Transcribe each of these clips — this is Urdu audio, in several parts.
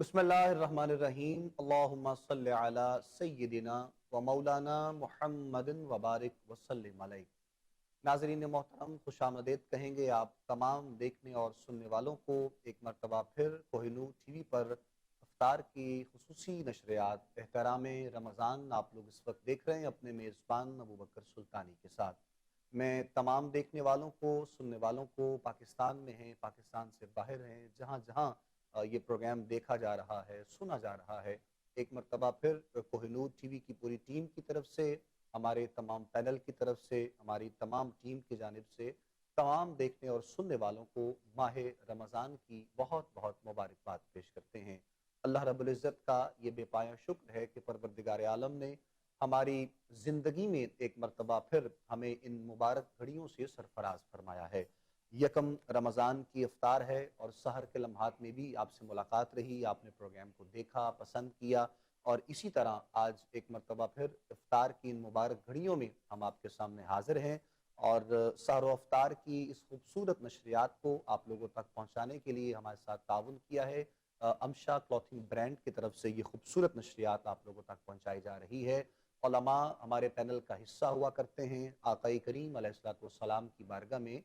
بسم اللہ الرحمن الرحیم اللہم صلی علی سیدنا و مولانا محمد وبارک وسلم علیہ۔ ناظرین محترم، خوش آمدید کہیں گے آپ تمام دیکھنے اور سننے والوں کو ایک مرتبہ پھر کوہ نور ٹی وی پر افطار کی خصوصی نشریات احترام رمضان آپ لوگ اس وقت دیکھ رہے ہیں اپنے میزبان ابوبکر سلطانی کے ساتھ۔ میں تمام دیکھنے والوں کو، سننے والوں کو، پاکستان میں ہیں، پاکستان سے باہر ہیں، جہاں جہاں یہ پروگرام دیکھا جا رہا ہے، سنا جا رہا ہے، ایک مرتبہ پھر کوہ نور ٹی وی کی پوری ٹیم کی طرف سے، ہمارے تمام پینل کی طرف سے، ہماری تمام ٹیم کی جانب سے تمام دیکھنے اور سننے والوں کو ماہ رمضان کی بہت بہت مبارکباد پیش کرتے ہیں۔ اللہ رب العزت کا یہ بے پایہ شکر ہے کہ پروردگار عالم نے ہماری زندگی میں ایک مرتبہ پھر ہمیں ان مبارک گھڑیوں سے سرفراز فرمایا ہے۔ یکم رمضان کی افطار ہے اور سحر کے لمحات میں بھی آپ سے ملاقات رہی، آپ نے پروگرام کو دیکھا، پسند کیا، اور اسی طرح آج ایک مرتبہ پھر افطار کی ان مبارک گھڑیوں میں ہم آپ کے سامنے حاضر ہیں، اور سحر و افطار کی اس خوبصورت نشریات کو آپ لوگوں تک پہنچانے کے لیے ہمارے ساتھ تعاون کیا ہے امشا کلوتھنگ برانڈ کی طرف سے۔ یہ خوبصورت نشریات آپ لوگوں تک پہنچائی جا رہی ہے۔ علماء ہمارے پینل کا حصہ ہوا کرتے ہیں، آقا کریم علیہ السلام کی بارگاہ میں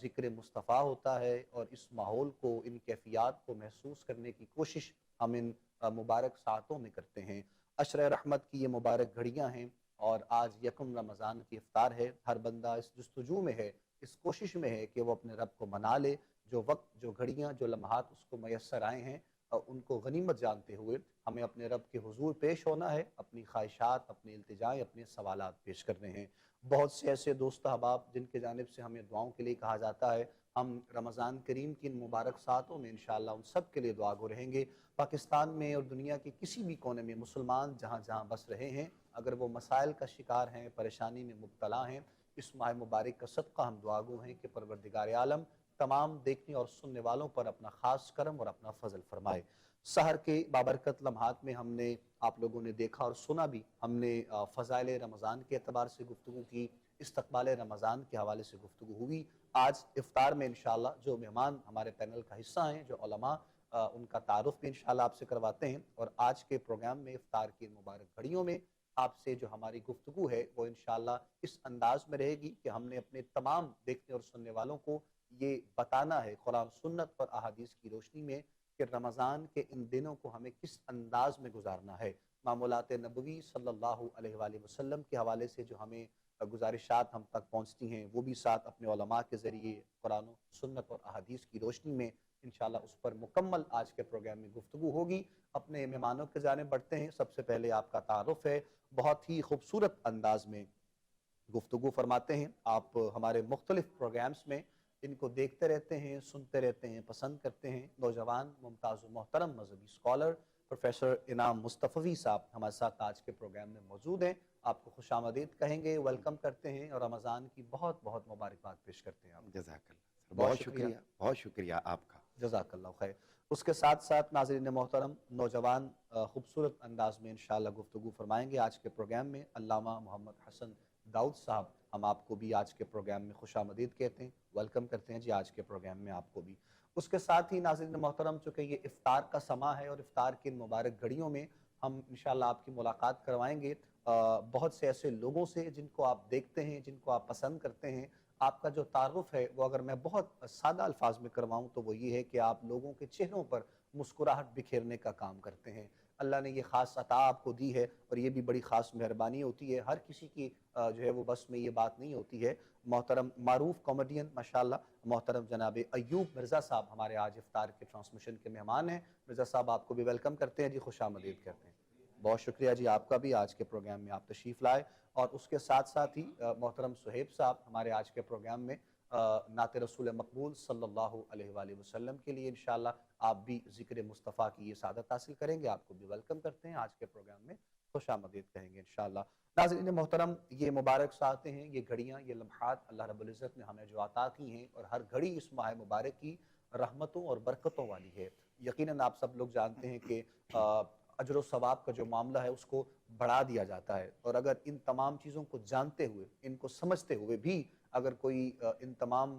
ذکر مصطفیٰ ہوتا ہے، اور اس ماحول کو، ان کیفیات کو محسوس کرنے کی کوشش ہم ان مبارک ساعتوں میں کرتے ہیں۔ عشر رحمت کی یہ مبارک گھڑیاں ہیں، اور آج یکم رمضان کی افطار ہے۔ ہر بندہ اس جستجو میں ہے، اس کوشش میں ہے کہ وہ اپنے رب کو منا لے۔ جو وقت، جو گھڑیاں، جو لمحات اس کو میسر آئے ہیں، ان کو غنیمت جانتے ہوئے ہمیں اپنے رب کے حضور پیش ہونا ہے، اپنی خواہشات، اپنے التجائیں، اپنے سوالات پیش کرنے ہیں۔ بہت سے ایسے دوست احباب جن کے جانب سے ہمیں دعاؤں کے لیے کہا جاتا ہے، ہم رمضان کریم کی ان مبارک ساعتوں میں انشاءاللہ ان سب کے لیے دعا گو رہیں گے۔ پاکستان میں اور دنیا کے کسی بھی کونے میں مسلمان جہاں جہاں بس رہے ہیں، اگر وہ مسائل کا شکار ہیں، پریشانی میں مبتلا ہیں، اس ماہ مبارک کا صدقہ ہم دعا گو ہیں کہ پروردگار عالم تمام دیکھنے اور سننے والوں پر اپنا خاص کرم اور اپنا فضل فرمائے۔ سحر کے بابرکت لمحات میں ہم نے، آپ لوگوں نے دیکھا اور سنا بھی، ہم نے فضائل رمضان کے اعتبار سے گفتگو کی، استقبال رمضان کے حوالے سے گفتگو ہوئی۔ آج افطار میں انشاءاللہ جو مہمان ہمارے پینل کا حصہ ہیں، جو علماء، ان کا تعارف بھی انشاءاللہ آپ سے کرواتے ہیں، اور آج کے پروگرام میں افطار کی مبارک گھڑیوں میں آپ سے جو ہماری گفتگو ہے وہ انشاءاللہ اس انداز میں رہے گی کہ ہم نے اپنے تمام دیکھنے اور سننے والوں کو یہ بتانا ہے قرآن سنت اور احادیث کی روشنی میں کہ رمضان کے ان دنوں کو ہمیں کس انداز میں گزارنا ہے۔ معمولات نبوی صلی اللہ علیہ وآلہ وسلم کے حوالے سے جو ہمیں گزارشات ہم تک پہنچتی ہیں، وہ بھی ساتھ اپنے علماء کے ذریعے قرآن و سنت اور احادیث کی روشنی میں انشاءاللہ اس پر مکمل آج کے پروگرام میں گفتگو ہوگی۔ اپنے مہمانوں کے جانب بڑھتے ہیں۔ سب سے پہلے آپ کا تعارف ہے، بہت ہی خوبصورت انداز میں گفتگو فرماتے ہیں آپ ہمارے مختلف پروگرامز میں، ان کو دیکھتے رہتے ہیں، سنتے رہتے ہیں، پسند کرتے ہیں۔ نوجوان ممتاز و محترم مذہبی اسکالر پروفیسر انعام مصطفی صاحب ہمارے ساتھ آج کے پروگرام میں موجود ہیں۔ آپ کو خوش آمدید کہیں گے، ویلکم کرتے ہیں، اور رمضان کی بہت بہت مبارکباد پیش کرتے ہیں آپ کو۔ جزاک اللہ سر، بہت بہت شکریہ، شکریہ، بہت شکریہ آپ کا۔ جزاک اللہ خیر۔ اس کے ساتھ ساتھ ناظرین محترم، نوجوان خوبصورت انداز میں انشاءاللہ گفتگو فرمائیں گے آج کے پروگرام میں علامہ محمد حسن داؤد صاحب۔ ہم آپ کو بھی آج کے پروگرام میں خوش آمدید کہتے ہیں، ویلکم کرتے ہیں جی آج کے پروگرام میں آپ کو بھی۔ اس کے ساتھ ہی ناظرین محترم، چونکہ یہ افطار کا سماں ہے اور افطار کی ان مبارک گھڑیوں میں ہم انشاءاللہ آپ کی ملاقات کروائیں گے بہت سے ایسے لوگوں سے جن کو آپ دیکھتے ہیں، جن کو آپ پسند کرتے ہیں۔ آپ کا جو تعارف ہے وہ اگر میں بہت سادہ الفاظ میں کرواؤں تو وہ یہ ہے کہ آپ لوگوں کے چہروں پر مسکراہٹ بکھیرنے کا کام کرتے ہیں۔ اللہ نے یہ خاص عطا آپ کو دی ہے، اور یہ بھی بڑی خاص مہربانی ہوتی ہے، ہر کسی کی جو ہے وہ بس میں یہ بات نہیں ہوتی ہے۔ محترم معروف کامیڈین ماشاءاللہ محترم جناب ایوب مرزا صاحب ہمارے آج افطار کے ٹرانسمیشن کے مہمان ہیں۔ مرزا صاحب آپ کو بھی ویلکم کرتے ہیں جی، خوش آمدید کرتے ہیں۔ بہت شکریہ جی آپ کا بھی، آج کے پروگرام میں آپ تشریف لائے۔ اور اس کے ساتھ ساتھ ہی محترم صہیب صاحب ہمارے آج کے پروگرام میں نعت رسول مقبول صلی اللہ علیہ وآلہ وسلم کے لیے انشاءاللہ آپ بھی ذکر مصطفیٰ کی یہ سعادت حاصل کریں گے۔ آپ کو بھی ویلکم کرتے ہیں آج کے پروگرام میں، خوش آمدید کہیں گے انشاءاللہ۔ ناظرین محترم، یہ مبارک ساعتیں ہیں، یہ گھڑیاں، یہ لمحات اللہ رب العزت نے ہمیں جو عطا کی ہیں، اور ہر گھڑی اس ماہ مبارک کی رحمتوں اور برکتوں والی ہے۔ یقیناً آپ سب لوگ جانتے ہیں کہ اجر و ثواب کا جو معاملہ ہے اس کو بڑھا دیا جاتا ہے، اور اگر ان تمام چیزوں کو جانتے ہوئے، ان کو سمجھتے ہوئے بھی اگر کوئی ان تمام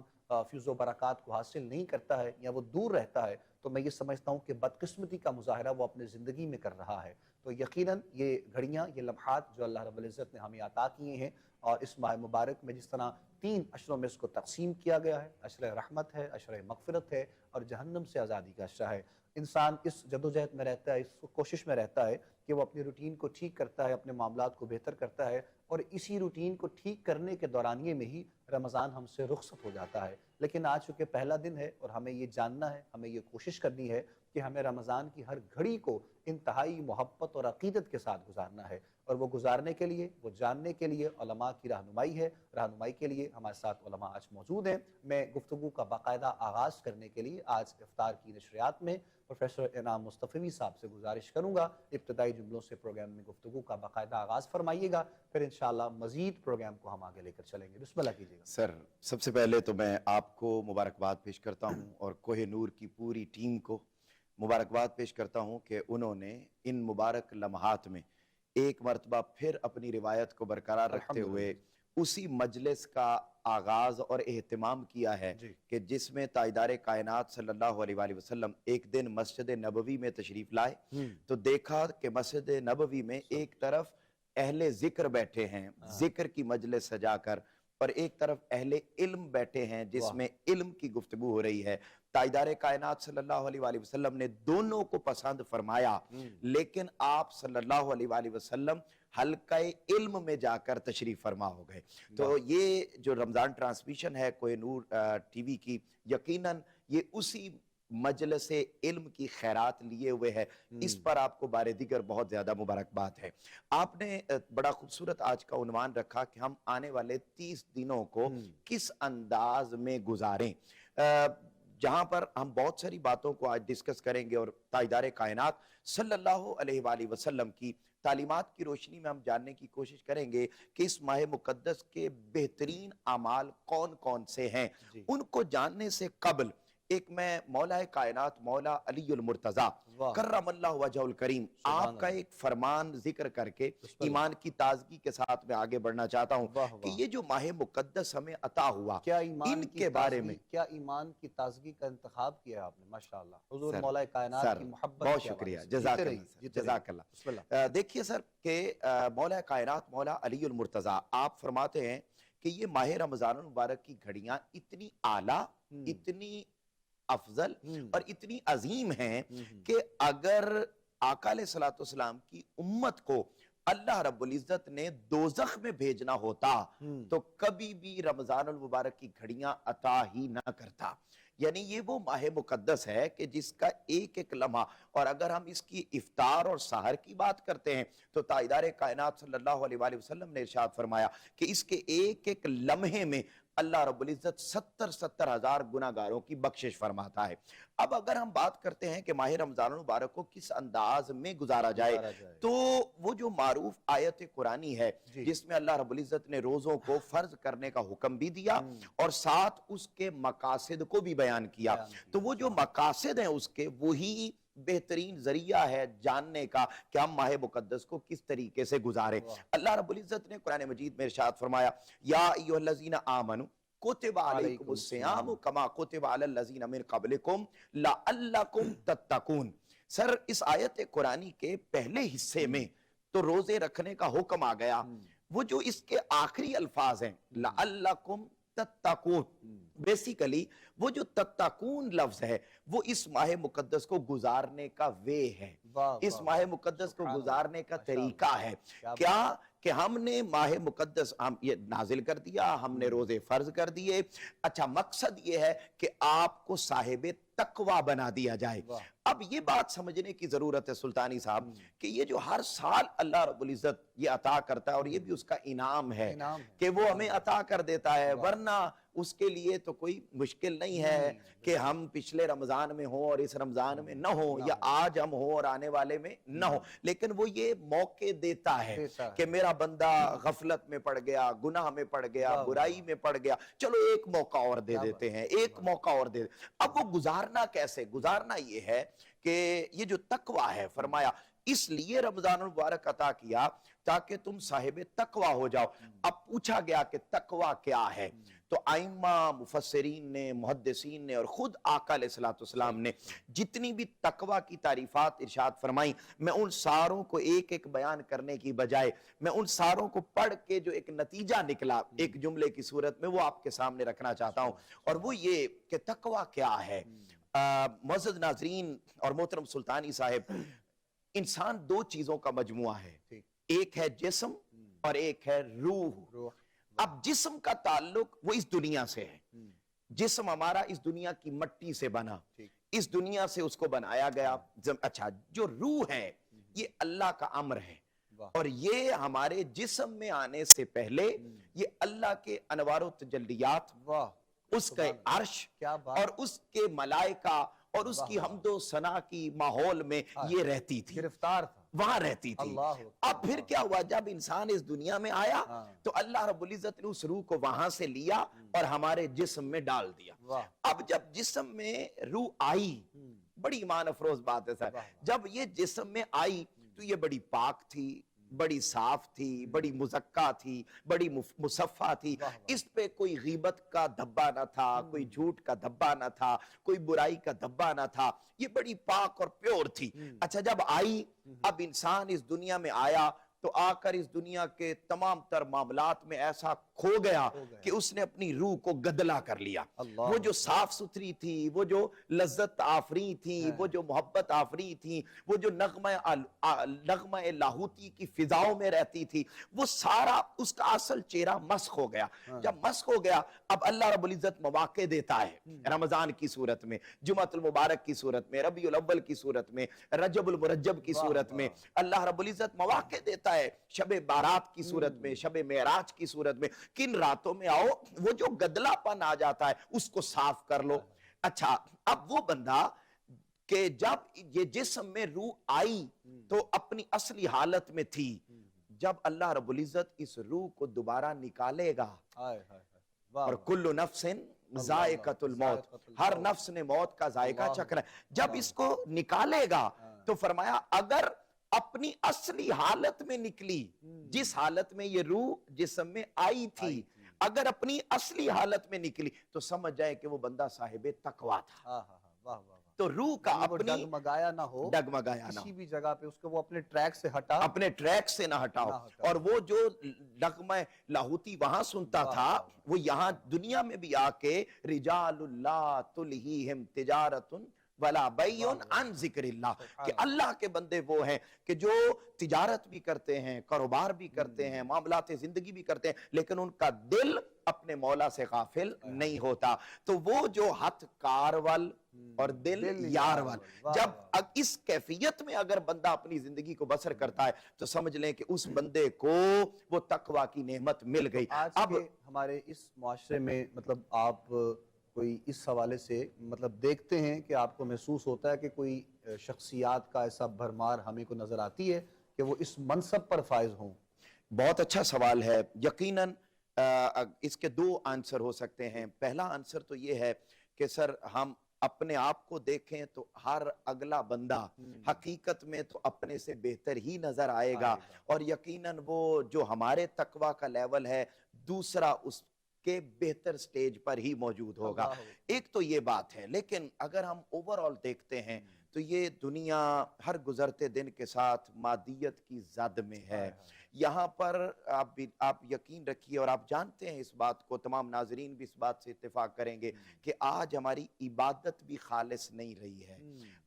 فیض و برکات کو حاصل نہیں کرتا ہے یا وہ دور رہتا ہے تو میں یہ سمجھتا ہوں کہ بدقسمتی کا مظاہرہ وہ اپنے زندگی میں کر رہا ہے۔ تو یقیناً یہ گھڑیاں، یہ لمحات جو اللہ رب العزت نے ہمیں عطا کیے ہیں، اور اس ماہ مبارک میں جس طرح 3 عشروں میں اس کو تقسیم کیا گیا ہے، عشرہ رحمت ہے، عشرہ مغفرت ہے، اور جہنم سے آزادی کا عشرہ ہے، انسان اس جدوجہد میں رہتا ہے، اس کوشش میں رہتا ہے کہ وہ اپنی روٹین کو ٹھیک کرتا ہے، اپنے معاملات کو بہتر کرتا ہے، اور اسی روٹین کو ٹھیک کرنے کے دورانیے میں ہی رمضان ہم سے رخصت ہو جاتا ہے۔ لیکن آج چونکہ پہلا دن ہے اور ہمیں یہ جاننا ہے، ہمیں یہ کوشش کرنی ہے کہ ہمیں رمضان کی ہر گھڑی کو انتہائی محبت اور عقیدت کے ساتھ گزارنا ہے، اور وہ گزارنے کے لیے، وہ جاننے کے لیے علماء کی رہنمائی ہے۔ رہنمائی کے لیے ہمارے ساتھ علماء آج موجود ہیں۔ میں گفتگو کا باقاعدہ آغاز کرنے کے لیے آج افطار کی نشریات میں پروفیسر انعام مصطفی صاحب سے گزارش کروں گا، ابتدائی جملوں سے پروگرام میں گفتگو کا باقاعدہ آغاز فرمائیے گا، پھر انشاءاللہ مزید پروگرام کو ہم آگے لے کر چلیں گے۔ بسم اللہ کیجیے گا۔ سر، سب سے پہلے تو میں آپ کو مبارکباد پیش کرتا ہوں اور کوہ نور کی پوری ٹیم کو مبارکباد پیش کرتا ہوں کہ انہوں نے ان مبارک لمحات میں ایک مرتبہ پھر اپنی روایت کو برقرار رکھتے ہوئے اسی مجلس کا آغاز اور اہتمام کیا ہے کہ جس میں تاجدار کائنات صلی اللہ علیہ وآلہ وسلم ایک دن مسجد نبوی میں تشریف لائے تو دیکھا کہ مسجد نبوی میں ایک طرف اہل ذکر بیٹھے ہیں ذکر کی مجلس سجا کر، اور ایک طرف اہل علم بیٹھے ہیں جس میں علم کی گفتگو ہو رہی ہے۔ تاجدار کائنات صلی اللہ علیہ وآلہ وسلم نے دونوں کو پسند فرمایا، لیکن آپ صلی اللہ علیہ وآلہ وسلم حلقہ علم میں جا کر تشریف فرما ہو گئے۔ تو یہ جو رمضان ٹرانسمیشن ہے کوہ نور ٹی وی کی، یقیناً یہ اسی مجلس علم کی خیرات لیے ہوئے ہے۔ اس پر آپ کو بار دیگر بہت زیادہ مبارکباد ہے۔ آپ نے بڑا خوبصورت آج کا عنوان رکھا کہ ہم آنے والے 30 دنوں کو کس انداز میں گزاریں، جہاں پر ہم بہت ساری باتوں کو آج ڈسکس کریں گے، اور تاجدار کائنات صلی اللہ علیہ وآلہ وسلم کی تعلیمات کی روشنی میں ہم جاننے کی کوشش کریں گے کہ اس ماہ مقدس کے بہترین اعمال کون کون سے ہیں۔ ان کو جاننے سے قبل ایک میں مولا کائنات مولا علی المرتضیٰ کرم اللہ وجہ الکریم آپ کا ایک فرمان ذکر کر کے ایمان کی تازگی کے ساتھ میں آگے بڑھنا چاہتا ہوں کہ یہ جو ماہ مقدس ہمیں عطا ہوا، ان کے بارے میں کیا ایمان کی تازگی کا انتخاب کیا آپ نے؟ ماشاءاللہ، حضور مولا کائنات کی محبت، بہت شکریہ، جزاک اللہ، جزاک اللہ۔ دیکھیے سر کہ مولا کائنات مولا علی المرتضیٰ آپ فرماتے ہیں کہ یہ ماہ رمضان المبارک کی گھڑیاں اتنی اعلیٰ، اتنی افضل اور اتنی عظیم ہیں کہ اگر آقا علیہ السلام کی امت کو اللہ رب العزت نے دوزخ میں بھیجنا ہوتا تو کبھی بھی رمضان المبارک کی گھڑیاں عطا ہی نہ کرتا۔ یعنی یہ وہ ماہ مقدس ہے کہ جس کا ایک ایک لمحہ، اور اگر ہم اس کی افطار اور سحر کی بات کرتے ہیں تو تاجدار کائنات صلی اللہ علیہ وآلہ وسلم نے ارشاد فرمایا کہ اس کے ایک ایک لمحے میں اللہ رب العزت 70 ہزار گناہگاروں کی بخشش فرماتا ہے۔ اب اگر ہم بات کرتے ہیں کہ ماہ رمضان المبارک کو کس انداز میں گزارا جائے تو وہ جو معروف آیت قرآنی ہے جس میں اللہ رب العزت نے روزوں کو فرض کرنے کا حکم بھی دیا اور ساتھ اس کے مقاصد کو بھی بیان کیا، تو وہ جو مقاصد ہیں اس کے وہی بہترین ذریعہ ہے جاننے کا کہ ہم ماہ مقدس کو کس طریقے سے گزاریں۔ اللہ رب العزت نے قرآن مجید میں ارشاد فرمایا یا ایھا الذین آمنوا کتب علیکم الصیام کما کتب علی الذین من قبلکم لعلکم تتقون۔ سر، اس آیت قرآنی کے پہلے حصے میں تو روزے رکھنے کا حکم آ گیا، وہ جو اس کے آخری الفاظ ہیں لعلکم تتقون، بیسیکلی وہ جو تتقون لفظ ہے وہ اس ماہ مقدس کو گزارنے کا وے ہے، اس ماہ مقدس کو گزارنے کا طریقہ ہے۔ کیا کہ ہم نے ماہ مقدس ہم یہ نازل کر دیا، ہم نے روزے فرض کر دیے، اچھا مقصد یہ ہے کہ آپ کو صاحب تقوی بنا دیا جائے۔ اب یہ بات سمجھنے کی ضرورت ہے سلطانی صاحب کہ یہ جو ہر سال اللہ رب العزت یہ عطا کرتا ہے اور یہ بھی اس کا انعام ہے کہ وہ ہمیں عطا کر دیتا ہے، ورنہ اس کے لیے تو کوئی مشکل نہیں ہے کہ ہم پچھلے رمضان میں ہوں اور اس رمضان میں نہ ہوں، یا آج ہم ہوں اور آنے والے میں نہ ہوں، لیکن وہ یہ موقع دیتا ہے کہ میرا بندہ غفلت میں پڑ گیا، گناہ میں پڑ گیا، برائی میں پڑ گیا، چلو ایک موقع اور دے دیتے ہیں، ایک موقع اور دے دیتے ہیں۔ اب وہ گزارنا کیسے؟ گزارنا یہ ہے کہ یہ جو تقویٰ ہے، فرمایا اس لیے رمضان المبارک عطا کیا تاکہ تم صاحب تقوی ہو جاؤ۔ اب پوچھا گیا کہ تقوی کیا ہے، تو ائمہ مفسرین نے، محدثین نے اور خود آقا علیہ السلام نے جتنی بھی تقوی کی تعریفات ارشاد فرمائی، میں ان ساروں کو ایک ایک بیان کرنے کی بجائے میں ان ساروں کو پڑھ کے جو ایک نتیجہ نکلا ایک جملے کی صورت میں وہ آپ کے سامنے رکھنا چاہتا ہوں، اور وہ یہ کہ تقوی کیا ہے۔ معزز ناظرین اور محترم سلطانی صاحب، انسان دو چیزوں کا مجموعہ ہے، ایک ہے جسم اور ایک ہے روح۔ اب جسم کا تعلق وہ اس دنیا سے ہے، جسم ہمارا اس دنیا کی مٹی سے بنا، اس دنیا سے اس کو بنایا گیا۔ اچھا، جو روح ہے یہ اللہ کا امر ہے، اور یہ ہمارے جسم میں آنے سے پہلے یہ اللہ کے انوار و تجلیات، اس کے عرش اور اس کے ملائکہ اور اس کی حمد و ثنا کی ماحول میں یہ رہتی تھی، گرفتار تھا، وہاں رہتی تھی۔ اب پھر کیا ہوا، جب انسان اس دنیا میں آیا تو اللہ رب العزت نے اس روح کو وہاں سے لیا اور ہمارے جسم میں ڈال دیا۔ اب جب جسم میں روح آئی، بڑی ایمان افروز بات ہے سر، جب یہ جسم میں آئی تو یہ بڑی پاک تھی، بڑی صاف تھی، بڑی مزکہ تھی، بڑی مصفہ تھی، اس پہ کوئی غیبت کا دھبا نہ تھا، کوئی جھوٹ کا دھبا نہ تھا، کوئی برائی کا دھبا نہ تھا، یہ بڑی پاک اور پیور تھی۔ اچھا، جب آئی، اب انسان اس دنیا میں آیا تو آ کر اس دنیا کے تمام تر معاملات میں ایسا کھو گیا کہ اس نے اپنی روح کو گدلا کر لیا۔ وہ جو صاف ستھری تھی، وہ جو لذت آفری تھی، وہ جو محبت آفری تھی، وہ جو نغمہ لاہوتی کی فضاؤں میں رہتی تھی، وہ سارا اس کا اصل چہرہ مسخ ہو گیا۔ جب مسخ ہو گیا، اب اللہ رب العزت مواقع دیتا ہے، رمضان کی صورت میں، جمعۃ المبارک کی صورت میں، ربیع الاول کی صورت میں، رجب المرجب کی صورت میں، اللہ رب العزت مواقع دیتا ہے، شب بارات کی صورت میں، شب معراج کی صورت میں، کن راتوں میں آؤ، وہ جو گدلا پن آ جاتا ہے اس کو صاف کر لو۔ اچھا، اب وہ بندہ کہ جب یہ جسم میں روح آئی تو اپنی اصلی حالت میں تھی، جب اللہ رب العزت اس روح کو دوبارہ نکالے گا، اور کل نفس ذائقۃ الموت، ہر نفس نے موت کا ذائقہ چکھنا ہے، جب اس کو نکالے گا تو فرمایا اگر اپنی اصلی حالت میں نکلی، جس حالت میں یہ روح جسم میں آئی تھی، اگر اپنی اصلی حالت میں نکلی تو سمجھ جائے کہ وہ بندہ صاحب تقویٰ تھا۔ تو روح کا اپنی ڈگمگایا نہ ہو، ڈگمگایا نہ کسی ہو، بھی جگہ پہ اس کو وہ اپنے ٹریک سے ہٹا، اپنے ٹریک سے نہ ہٹاؤ، اور وہ جو نغمہ لاہوتی وہاں سنتا تھا وہ یہاں دنیا میں بھی آ کے رجال اللہ تلہیہم تجارت ولا بیع عن ذکر اللہ، کہ اللہ کے بندے وہ ہیں کہ جو تجارت بھی کرتے ہیں، کاروبار بھی کرتے ہیں، معاملات زندگی بھی کرتے ہیں، لیکن ان کا دل اپنے مولا سے غافل نہیں ہوتا۔ تو وہ جو ہتھ کارول اور دل یارول، جب اس کیفیت میں اگر بندہ اپنی زندگی کو بسر کرتا ہے تو سمجھ لیں کہ اس بندے کو وہ تقویٰ کی نعمت مل گئی۔ آج کے ہمارے اس معاشرے میں مطلب آپ کوئی اس حوالے سے مطلب دیکھتے ہیں کہ آپ کو محسوس ہوتا ہے کہ کوئی شخصیات کا ایسا بھرمار ہمیں کو نظر آتی ہے کہ وہ اس منصب پر فائز ہوں؟ بہت اچھا سوال ہے۔ یقیناً اس کے دو آنسر ہو سکتے ہیں۔ پہلا آنسر تو یہ ہے کہ سر ہم اپنے آپ کو دیکھیں تو ہر اگلا بندہ حقیقت میں تو اپنے سے بہتر ہی نظر آئے گا، اور یقیناً وہ جو ہمارے تقویٰ کا لیول ہے دوسرا اس کے بہتر سٹیج پر ہی موجود ہوگا۔ ایک تو یہ بات ہے، لیکن اگر ہم اوورآل دیکھتے ہیں تو یہ دنیا ہر گزرتے دن کے ساتھ مادیت کی زد میں ہے۔ یہاں پر آپ یقین رکھیے، اور آپ جانتے ہیں اس بات کو، تمام ناظرین بھی اس بات سے اتفاق کریں گے کہ آج ہماری عبادت بھی خالص نہیں رہی ہے۔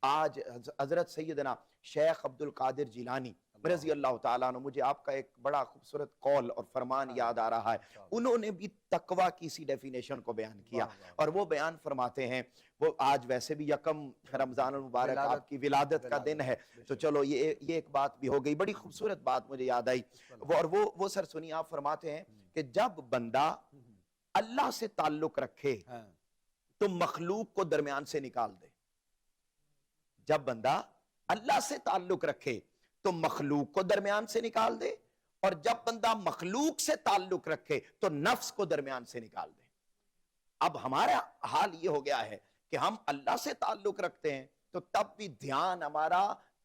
آج حضرت سیدنا شیخ عبد القادر جیلانی رضی اللہ تعالیٰ عنہ، مجھے آپ کا ایک بڑا خوبصورت قول اور فرمان یاد آ رہا ہے، انہوں نے بھی تقویٰ کی اسی ڈیفینیشن کو بیان کیا، اور وہ بیان فرماتے ہیں، وہ آج ویسے بھی یکم رمضان المبارک آپ کی ولادت کا دن ہے، تو چلو یہ ایک بات بھی ہو گئی، بڑی خوبصورت بات مجھے یاد آئی، اور وہ سر سنی، آپ فرماتے ہیں کہ جب بندہ اللہ سے تعلق رکھے تو مخلوق کو درمیان سے نکال دے، جب بندہ اللہ سے تعلق رکھے تو مخلوق کو درمیان سے نکال دے، اور جب بندہ مخلوق سے تعلق رکھے تو نفس کو درمیان سے نکال دے۔ اب ہمارا حال یہ ہو گیا ہے کہ ہم اللہ سے تعلق رکھتے ہیں تو تب بھی دھیان ہمارا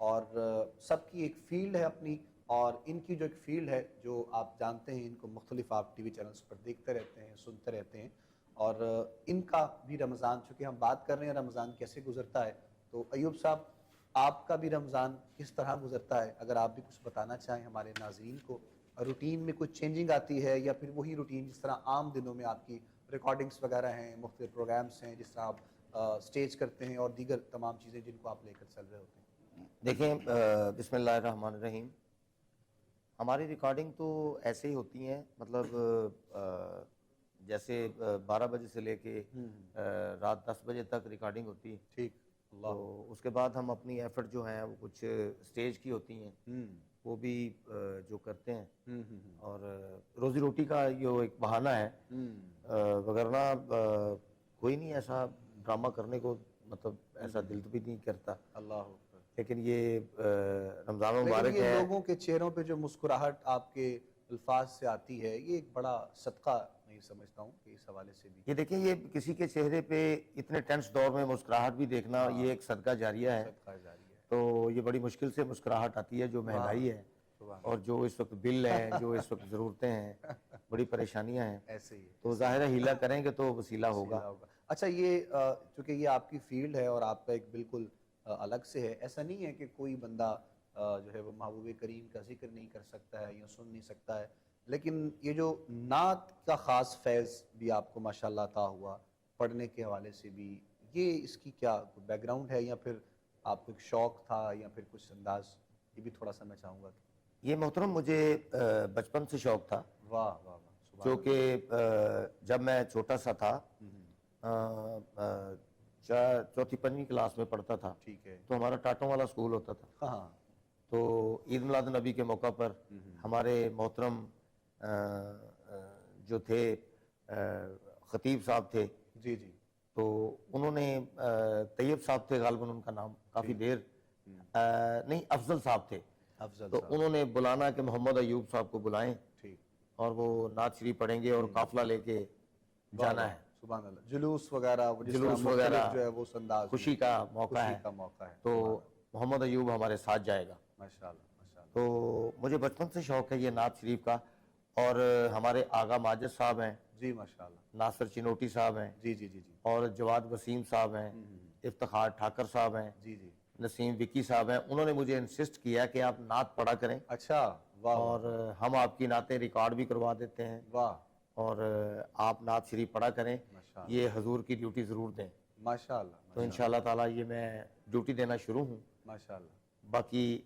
اور سب کی ایک فیلڈ ہے اپنی، اور ان کی جو ایک فیلڈ ہے جو آپ جانتے ہیں، ان کو مختلف آپ ٹی وی چینلز پر دیکھتے رہتے ہیں، سنتے رہتے ہیں، اور ان کا بھی رمضان، چونکہ ہم بات کر رہے ہیں رمضان کیسے گزرتا ہے، تو ایوب صاحب آپ کا بھی رمضان کس طرح گزرتا ہے؟ اگر آپ بھی کچھ بتانا چاہیں ہمارے ناظرین کو، روٹین میں کچھ چینجنگ آتی ہے یا پھر وہی روٹین جس طرح عام دنوں میں آپ کی ریکارڈنگز وغیرہ ہیں، مختلف پروگرامز ہیں، جس طرح آپ سٹیج کرتے ہیں اور دیگر تمام چیزیں جن کو آپ لے کر چل رہے ہوتے ہیں؟ دیکھیں، بسم اللہ الرحمن الرحیم، ہماری ریکارڈنگ تو ایسے ہی ہوتی ہیں، مطلب جیسے 12 بجے سے لے کے رات 10 بجے تک ریکارڈنگ ہوتی ہے، ٹھیک، اللہ، تو اس کے بعد ہم اپنی ایفرٹ جو ہیں وہ کچھ سٹیج کی ہوتی ہیں، وہ بھی جو کرتے ہیں، اور روزی روٹی کا یہ ایک بہانہ ہے، وگرنہ کوئی نہیں ایسا ڈرامہ کرنے کو، مطلب ایسا دل بھی نہیں کرتا، اللہ اکبر۔ لیکن یہ رمضان لیکن مبارک یہ ہے۔ لوگوں کے چہروں پہ جو مسکراہٹ آپ کے الفاظ سے آتی ہے، یہ ایک بڑا صدقہ میں سمجھتا ہوں کہ اس حوالے سے بھی۔ یہ دیکھیں، یہ کسی کے چہرے پہ اتنے ٹینس دور میں مسکراہٹ بھی دیکھنا، یہ ایک صدقہ جاریہ ہے، صدقہ جاریہ ہے۔ تو یہ بڑی مشکل سے مسکراہٹ آتی ہے، جو مہنگائی ہے سبحان اور جو اس وقت بل ہیں، جو اس وقت ضرورتیں ہیں، بڑی پریشانیاں ہیں، ایسے ہی ہے، تو ظاہر ہے ہیلہ کریں گے تو وسیلہ ہوگا۔ ہوگا۔ اچھا، یہ چونکہ یہ آپ کی فیلڈ ہے اور آپ کا ایک بالکل الگ سے ہے، ایسا نہیں ہے کہ کوئی بندہ جو ہے وہ محبوب کریم کا ذکر نہیں کر سکتا ہے یا سن نہیں سکتا ہے، لیکن یہ جو نعت کا خاص فیض بھی آپ کو ماشاءاللہ عطا ہوا پڑھنے کے حوالے سے بھی، یہ اس کی کیا بیک گراؤنڈ ہے، یا پھر آپ کو ایک شوق تھا یا پھر کچھ انداز، یہ بھی تھوڑا سا میں چاہوں گا کہ۔ یہ محترم مجھے بچپن سے شوق تھا، واہ واہ واہ، سبحان جو کہ جب میں چھوٹا سا تھا، چوتھی پنجویں کلاس میں پڑھتا تھا، ٹھیک ہے، تو ہمارا ٹاٹوں والا سکول ہوتا تھا، ہاں، تو عید میلاد النبی کے موقع پر ہمارے محترم جو تھے خطیب صاحب تھے، جی جی، تو انہوں نے طیب صاحب تھے غالباً ان کا نام، کافی دیر نہیں، افضل صاحب تھے، افضل تو صاحب، انہوں نے بلانا کہ محمد ایوب صاحب کو بلائیں ٹھیک، اور وہ نعت شریف پڑھیں گے اور قافلہ لے کے جانا ہے، سبحان اللہ، جلوس وغیرہ، وہ جس طرح جلوس مختلف وغیرہ، جو ہے وہ انداز میں، خوشی کا موقع خوشی ہے، کا موقع ہے، تو سبحان اللہ، محمد ایوب ہمارے ساتھ جائے گا، ماشاءاللہ ماشاءاللہ، تو مجھے بچپن سے شوق ہے یہ نعت شریف کا، اور ہمارے آغا ماجد صاحب ہیں، جی ماشاءاللہ، ناصر چنوٹی صاحب ہیں، جی جی جی جی، اور جواد وسیم صاحب ہیں، افتخار ٹھاکر صاحب ہیں، جی جی، نسیم وکی صاحب ہیں، انہوں نے مجھے انسسٹ کیا کہ آپ نعت پڑھا کریں، اچھا، واہ اور ہم آپ کی نعتیں ریکارڈ بھی کروا دیتے ہیں، واہ، اور آپ نعت شریف پڑھا کریں، ماشاءاللہ، یہ حضور کی ڈیوٹی ضرور دیں، ماشاءاللہ، تو انشاءاللہ تعالیٰ یہ میں ڈیوٹی دینا شروع ہوں، ماشاءاللہ، باقی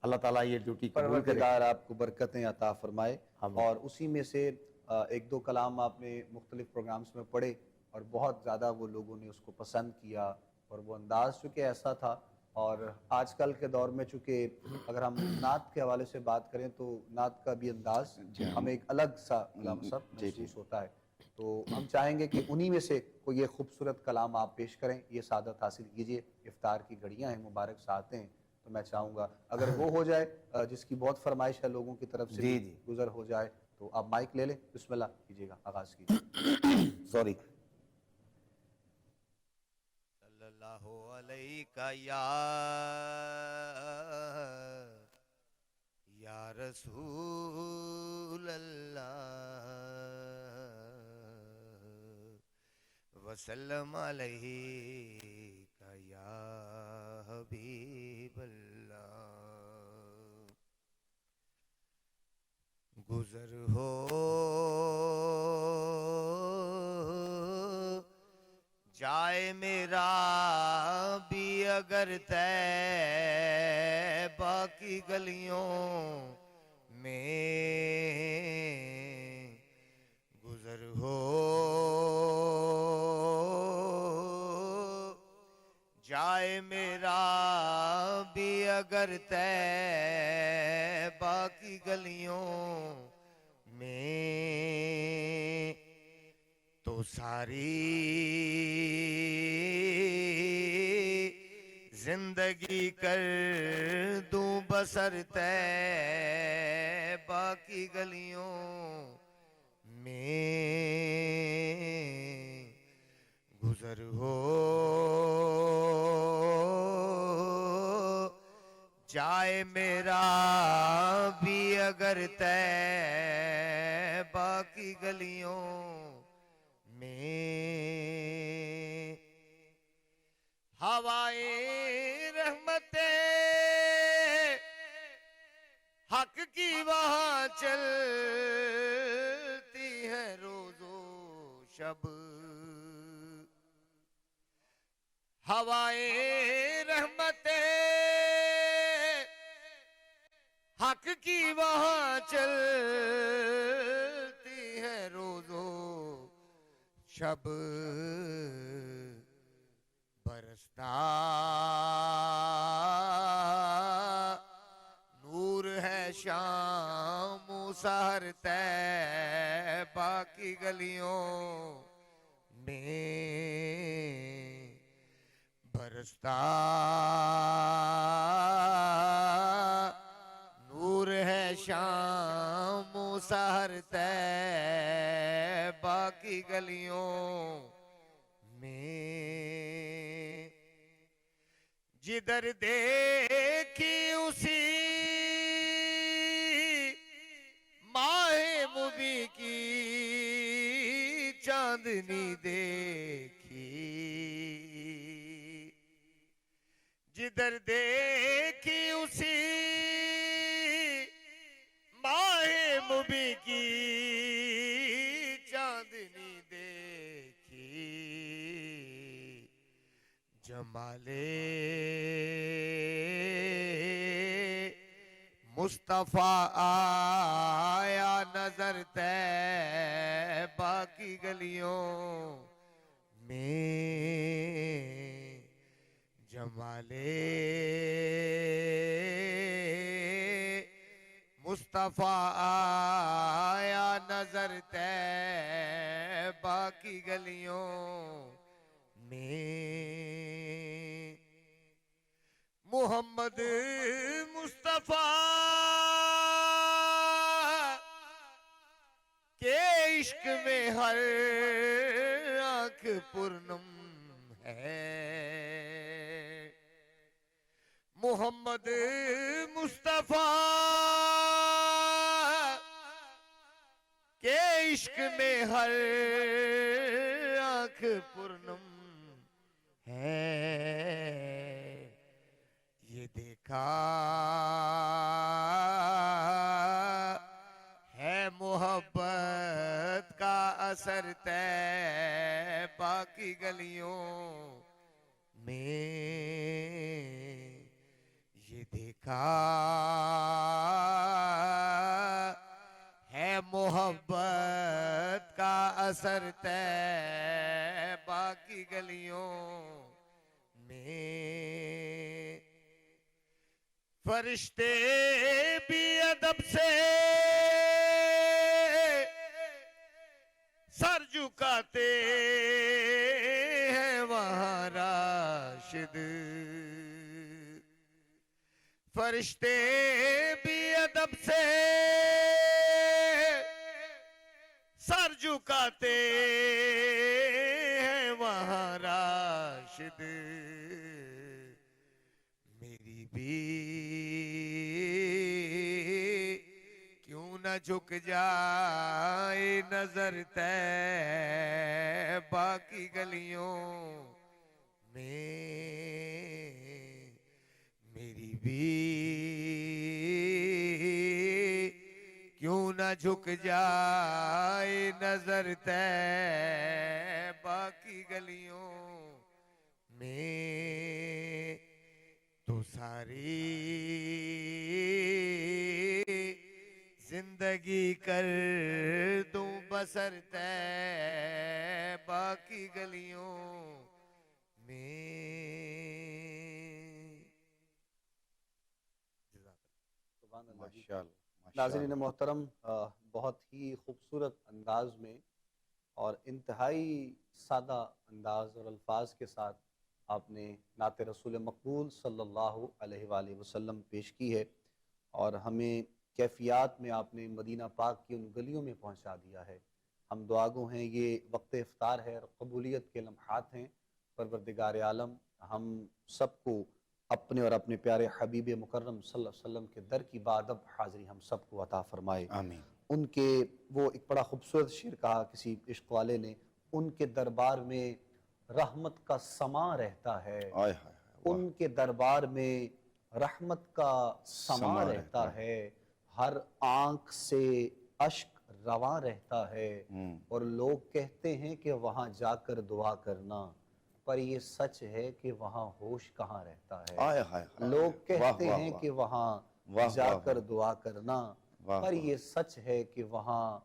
اللہ تعالیٰ یہ ڈیوٹی قبول کرے۔ پروردگار آپ کو برکتیں عطا فرمائے، آمین۔ اور اسی میں سے ایک دو کلام آپ نے مختلف پروگرامز میں پڑھے اور بہت زیادہ وہ لوگوں نے اس کو پسند کیا، اور وہ انداز چونکہ ایسا تھا، اور آج کل کے دور میں چونکہ اگر ہم نعت کے حوالے سے بات کریں تو نعت کا بھی انداز ہمیں ایک الگ سا علامہ صاحب محسوس ہوتا ہے، تو ہم چاہیں گے کہ انہی میں سے کوئی یہ خوبصورت کلام آپ پیش کریں، یہ سعادت حاصل کیجئے، افطار کی گھڑیاں ہیں، مبارک ساعتیں ہیں، تو میں چاہوں گا اگر وہ ہو جائے، جس کی بہت فرمائش ہے لوگوں کی طرف سے جی بھی گزر ہو جائے، تو آپ مائک لے لیں، بسم اللہ کیجئے گا، آغاز کیجئے۔ سوری۔ صلی اللہ علیہ یا رسول اللہ وسلم علیہ یا حبیب اللہ، گزر ہو جائے میرا بھی اگر طیبہ کی گلیوں میں، گزر ہو جائے میرا بھی اگر طیبہ کی گلیوں میں، تو ساری زندگی کر دوں بسر طیبہ کی گلیوں میں، گزر ہو جائے میرا بھی اگر طیبہ کی گلیوں میں ہوائے رحمت حق کی وہاں چلتی ہے روز و شب ہوائے رحمت حق کی وہاں چلتی ہے روز و شب برستا نور ہے شام و سحر طیبہ کی گلیوں میں برستا نور ہے شام و سحر طیبہ کی گلیوں میں جدھر دیکھی اسی ماہ مبیں کی چاندنی دیکھی جدھر دیکھی اسی ماہ مبیں کی چاندنی دیکھی جمال مصطفیٰ آیا نظر طیبہ کی گلیوں میں جمال مصطفیٰ آیا نظر طیبہ کی گلیوں میں محمد مصطفیٰ کے عشق میں ہر آنکھ پرنم ہے محمد مصطفیٰ کے عشق میں ہر آنکھ پرنم ہے یہ دیکھا ہے محبت کا اثر طیبہ کی گلیوں میں یہ دیکھا ہے محبت کا اثر طیبہ کی گلیوں میں فرشتے بھی ادب سے سر جھکاتے ہیں وہاں راشد فرشتے بھی ادب سے سر جھکاتے ہیں وہاں راشد میری بھی کیوں نہ جھک جائے نظر طیبہ کی گلیوں میں میری بھی کیوں نہ جھک جائے نظر طیبہ کی گلیوں میں تو ساری زندگی کر دوں بسر طیبہ کی گلیوں میں سبحان اللہ جی۔ ماشاءاللہ ناظرین محترم، بہت ہی خوبصورت انداز میں اور انتہائی سادہ انداز اور الفاظ کے ساتھ آپ نے نعت رسول مقبول صلی اللہ علیہ وآلہ وسلم پیش کی ہے، اور ہمیں کیفیات میں آپ نے مدینہ پاک کی ان گلیوں میں پہنچا دیا ہے۔ ہم دعا گو ہیں، یہ وقت افطار ہے اور قبولیت کے لمحات ہیں۔ پروردگار عالم ہم سب کو اپنے اور اپنے پیارے حبیب مکرم صلی اللہ علیہ وسلم کے در کی بادب حاضری ہم سب کو عطا فرمائے۔ آمین۔ ان کے وہ ایک بڑا خوبصورت شعر کہا کسی عشق والے نے، ان کے دربار میں رحمت کا سما رہتا ہے، آئے ہائے ہائے، ان کے دربار میں رحمت کا سما رہتا ہے، ہر آنکھ سے اشک رواں رہتا ہے، اور لوگ کہتے ہیں کہ وہاں جا کر دعا کرنا، پر یہ سچ ہے کہ وہاں ہوش کہاں رہتا ہے۔ آئے ہائے ہائے، لوگ واہ کہتے واہ ہیں واہ، کہ وہاں واہ جا واہ کر دعا کرنا، واہ پر واہ، یہ سچ ہے کہ وہاں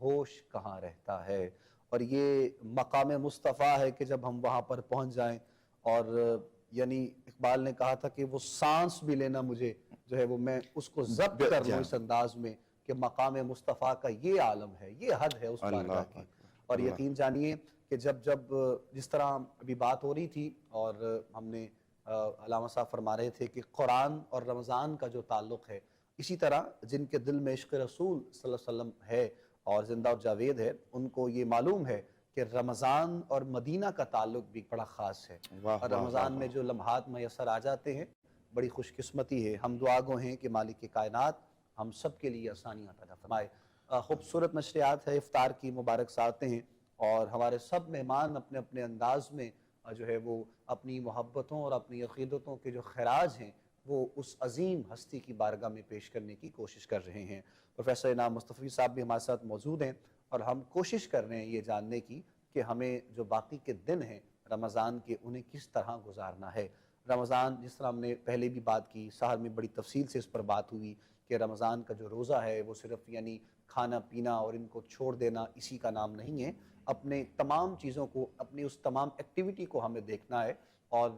ہوش کہاں رہتا ہے۔ اور یہ مقام مصطفیٰ ہے کہ جب ہم وہاں پر پہنچ جائیں، اور یعنی اقبال نے کہا تھا کہ وہ سانس بھی لینا مجھے جو ہے وہ میں اس کو ضبط کر لوں اس انداز میں کہ مقام مصطفیٰ کا یہ عالم ہے، یہ حد ہے اس بارگاہ کی۔ اور یقین جانیے کہ جب جس طرح ابھی بات ہو رہی تھی اور ہم نے علامہ صاحب فرما رہے تھے کہ قرآن اور رمضان کا جو تعلق ہے، اسی طرح جن کے دل میں عشق رسول صلی اللہ علیہ وسلم ہے اور زندہ و جاوید ہے، ان کو یہ معلوم ہے کہ رمضان اور مدینہ کا تعلق بھی بڑا خاص ہے، اور رمضان میں جو لمحات میسر آ جاتے ہیں بڑی خوش قسمتی ہے۔ ہم دعا گو ہیں کہ مالک کائنات ہم سب کے لیے آسانیاں عطا فرمائے۔ خوبصورت نشریات ہے، افطار کی مبارک ساعتیں ہیں، اور ہمارے سب مہمان اپنے اپنے انداز میں جو ہے وہ اپنی محبتوں اور اپنی عقیدتوں کے جو خراج ہیں وہ اس عظیم ہستی کی بارگاہ میں پیش کرنے کی کوشش کر رہے ہیں۔ پروفیسر انعام مصطفی صاحب بھی ہمارے ساتھ موجود ہیں، اور ہم کوشش کر رہے ہیں یہ جاننے کی کہ ہمیں جو باقی کے دن ہیں رمضان کے انہیں کس طرح گزارنا ہے۔ رمضان جس طرح ہم نے پہلے بھی بات کی، سحر میں بڑی تفصیل سے اس پر بات ہوئی کہ رمضان کا جو روزہ ہے وہ صرف یعنی کھانا پینا اور ان کو چھوڑ دینا اسی کا نام نہیں ہے، اپنے تمام چیزوں کو، اپنی اس تمام ایکٹیویٹی کو ہمیں دیکھنا ہے۔ اور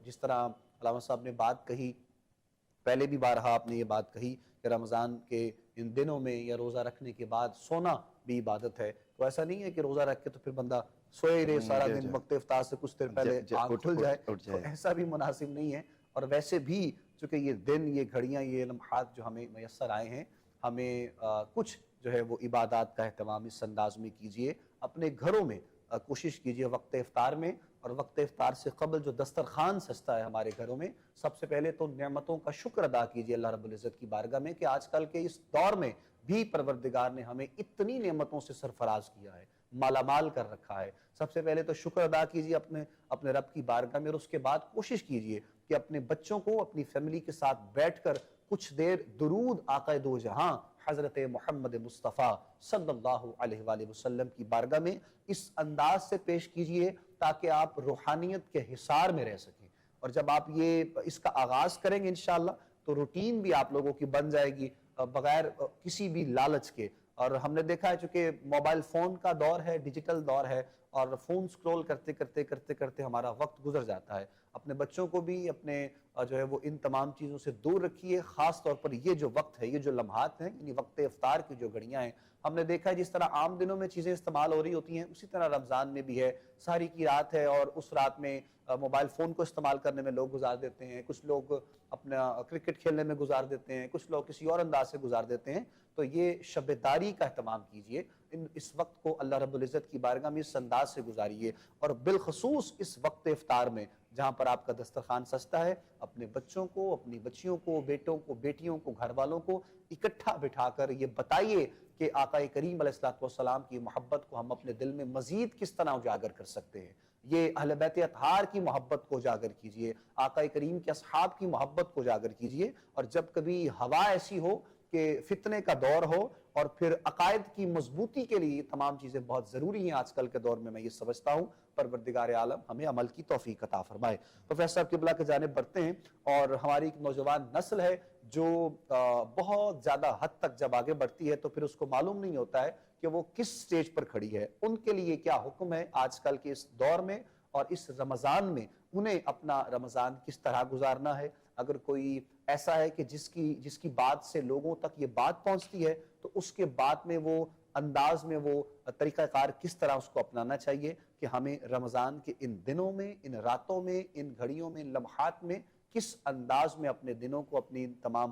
جس طرح علامہ صاحب نے بات کہی، پہلے بھی بارہا آپ نے یہ بات کہی کہ رمضان کے ان دنوں میں یا روزہ رکھنے کے بعد سونا بھی عبادت ہے، تو ایسا نہیں ہے کہ روزہ رکھ کے تو پھر بندہ سوئے رہے سارا دن، وقت افطار سے کچھ دیر پہلے آنکھ کھل جائے، تو ایسا بھی مناسب نہیں ہے۔ اور ویسے بھی چونکہ یہ دن، یہ گھڑیاں، یہ لمحات جو ہمیں میسر آئے ہیں، ہمیں کچھ جو ہے وہ عبادات کا اہتمام اس انداز میں کیجئے، اپنے گھروں میں کوشش کیجئے وقت افطار میں، اور وقت افطار سے قبل جو دسترخوان سجتا ہے ہمارے گھروں میں، سب سے پہلے تو نعمتوں کا شکر ادا کیجئے اللہ رب العزت کی بارگاہ میں کہ آج کل کے اس دور میں بھی پروردگار نے ہمیں اتنی نعمتوں سے سرفراز کیا ہے، مالا مال کر رکھا ہے۔ سب سے پہلے تو شکر ادا کیجئے اپنے رب کی بارگاہ میں، اور اس کے بعد کوشش کیجئے کہ اپنے بچوں کو اپنی فیملی کے ساتھ بیٹھ کر کچھ دیر درود آقا دو جہاں حضرت محمد مصطفیٰ صلی اللہ علیہ وآلہ وسلم کی بارگاہ میں اس انداز سے پیش کیجئے تاکہ آپ روحانیت کے حصار میں رہ سکیں۔ اور جب آپ اس کا آغاز کریں گے انشاءاللہ تو روٹین بھی آپ لوگوں کی بن جائے گی بغیر کسی بھی لالچ کے۔ اور ہم نے دیکھا ہے چونکہ موبائل فون کا دور ہے، ڈیجیٹل دور ہے، اور فون سکرول کرتے کرتے ہمارا وقت گزر جاتا ہے۔ اپنے بچوں کو بھی اپنے جو ہے وہ ان تمام چیزوں سے دور رکھیے، خاص طور پر یہ جو وقت ہے، یہ جو لمحات ہیں، یعنی وقت افطار کی جو گھڑیاں ہیں، ہم نے دیکھا ہے جس طرح عام دنوں میں چیزیں استعمال ہو رہی ہوتی ہیں اسی طرح رمضان میں بھی ہے۔ سحری کی رات ہے اور اس رات میں موبائل فون کو استعمال کرنے میں لوگ گزار دیتے ہیں، کچھ لوگ اپنا کرکٹ کھیلنے میں گزار دیتے ہیں، کچھ لوگ کسی اور انداز سے گزار دیتے ہیں۔ تو یہ شب داری کا اہتمام کیجئے، اس وقت کو اللہ رب العزت کی بارگاہ میں اس انداز سے گزاریے، اور بالخصوص اس وقت افطار میں جہاں پر آپ کا دسترخوان سجتا ہے، اپنے بچوں کو، اپنی بچیوں کو، بیٹوں کو، بیٹیوں کو، گھر والوں کو اکٹھا بٹھا کر یہ بتائیے کہ آقا کریم علیہ السلام کی محبت کو ہم اپنے دل میں مزید کس طرح اجاگر کر سکتے ہیں۔ یہ اہل بیت اطہار کی محبت کو اجاگر کیجئے، آقا کریم کے اصحاب کی محبت کو اجاگر کیجئے، اور جب کبھی ہوا ایسی ہو کہ فتنے کا دور ہو اور پھر عقائد کی مضبوطی کے لیے تمام چیزیں بہت ضروری ہیں آج کل کے دور میں یہ سمجھتا ہوں، پروردگار عالم ہمیں عمل کی توفیق عطا فرمائے۔ پروفیسر صاحب قبلہ کی جانب بڑھتے ہیں، اور ہماری ایک نوجوان نسل ہے جو بہت زیادہ حد تک جب آگے بڑھتی ہے تو پھر اس کو معلوم نہیں ہوتا ہے کہ وہ کس سٹیج پر کھڑی ہے۔ ان کے لیے کیا حکم ہے آج کل کے اس دور میں اور اس رمضان میں، انہیں اپنا رمضان کس طرح گزارنا ہے؟ اگر کوئی ایسا ہے کہ جس کی بات سے لوگوں تک یہ بات پہنچتی ہے تو اس کے بات میں وہ انداز میں وہ طریقہ کار کس طرح اس کو اپنانا چاہیے کہ ہمیں رمضان کے ان دنوں میں، ان راتوں میں، ان گھڑیوں میں، ان لمحات میں کس انداز میں اپنے دنوں کو، اپنی ان تمام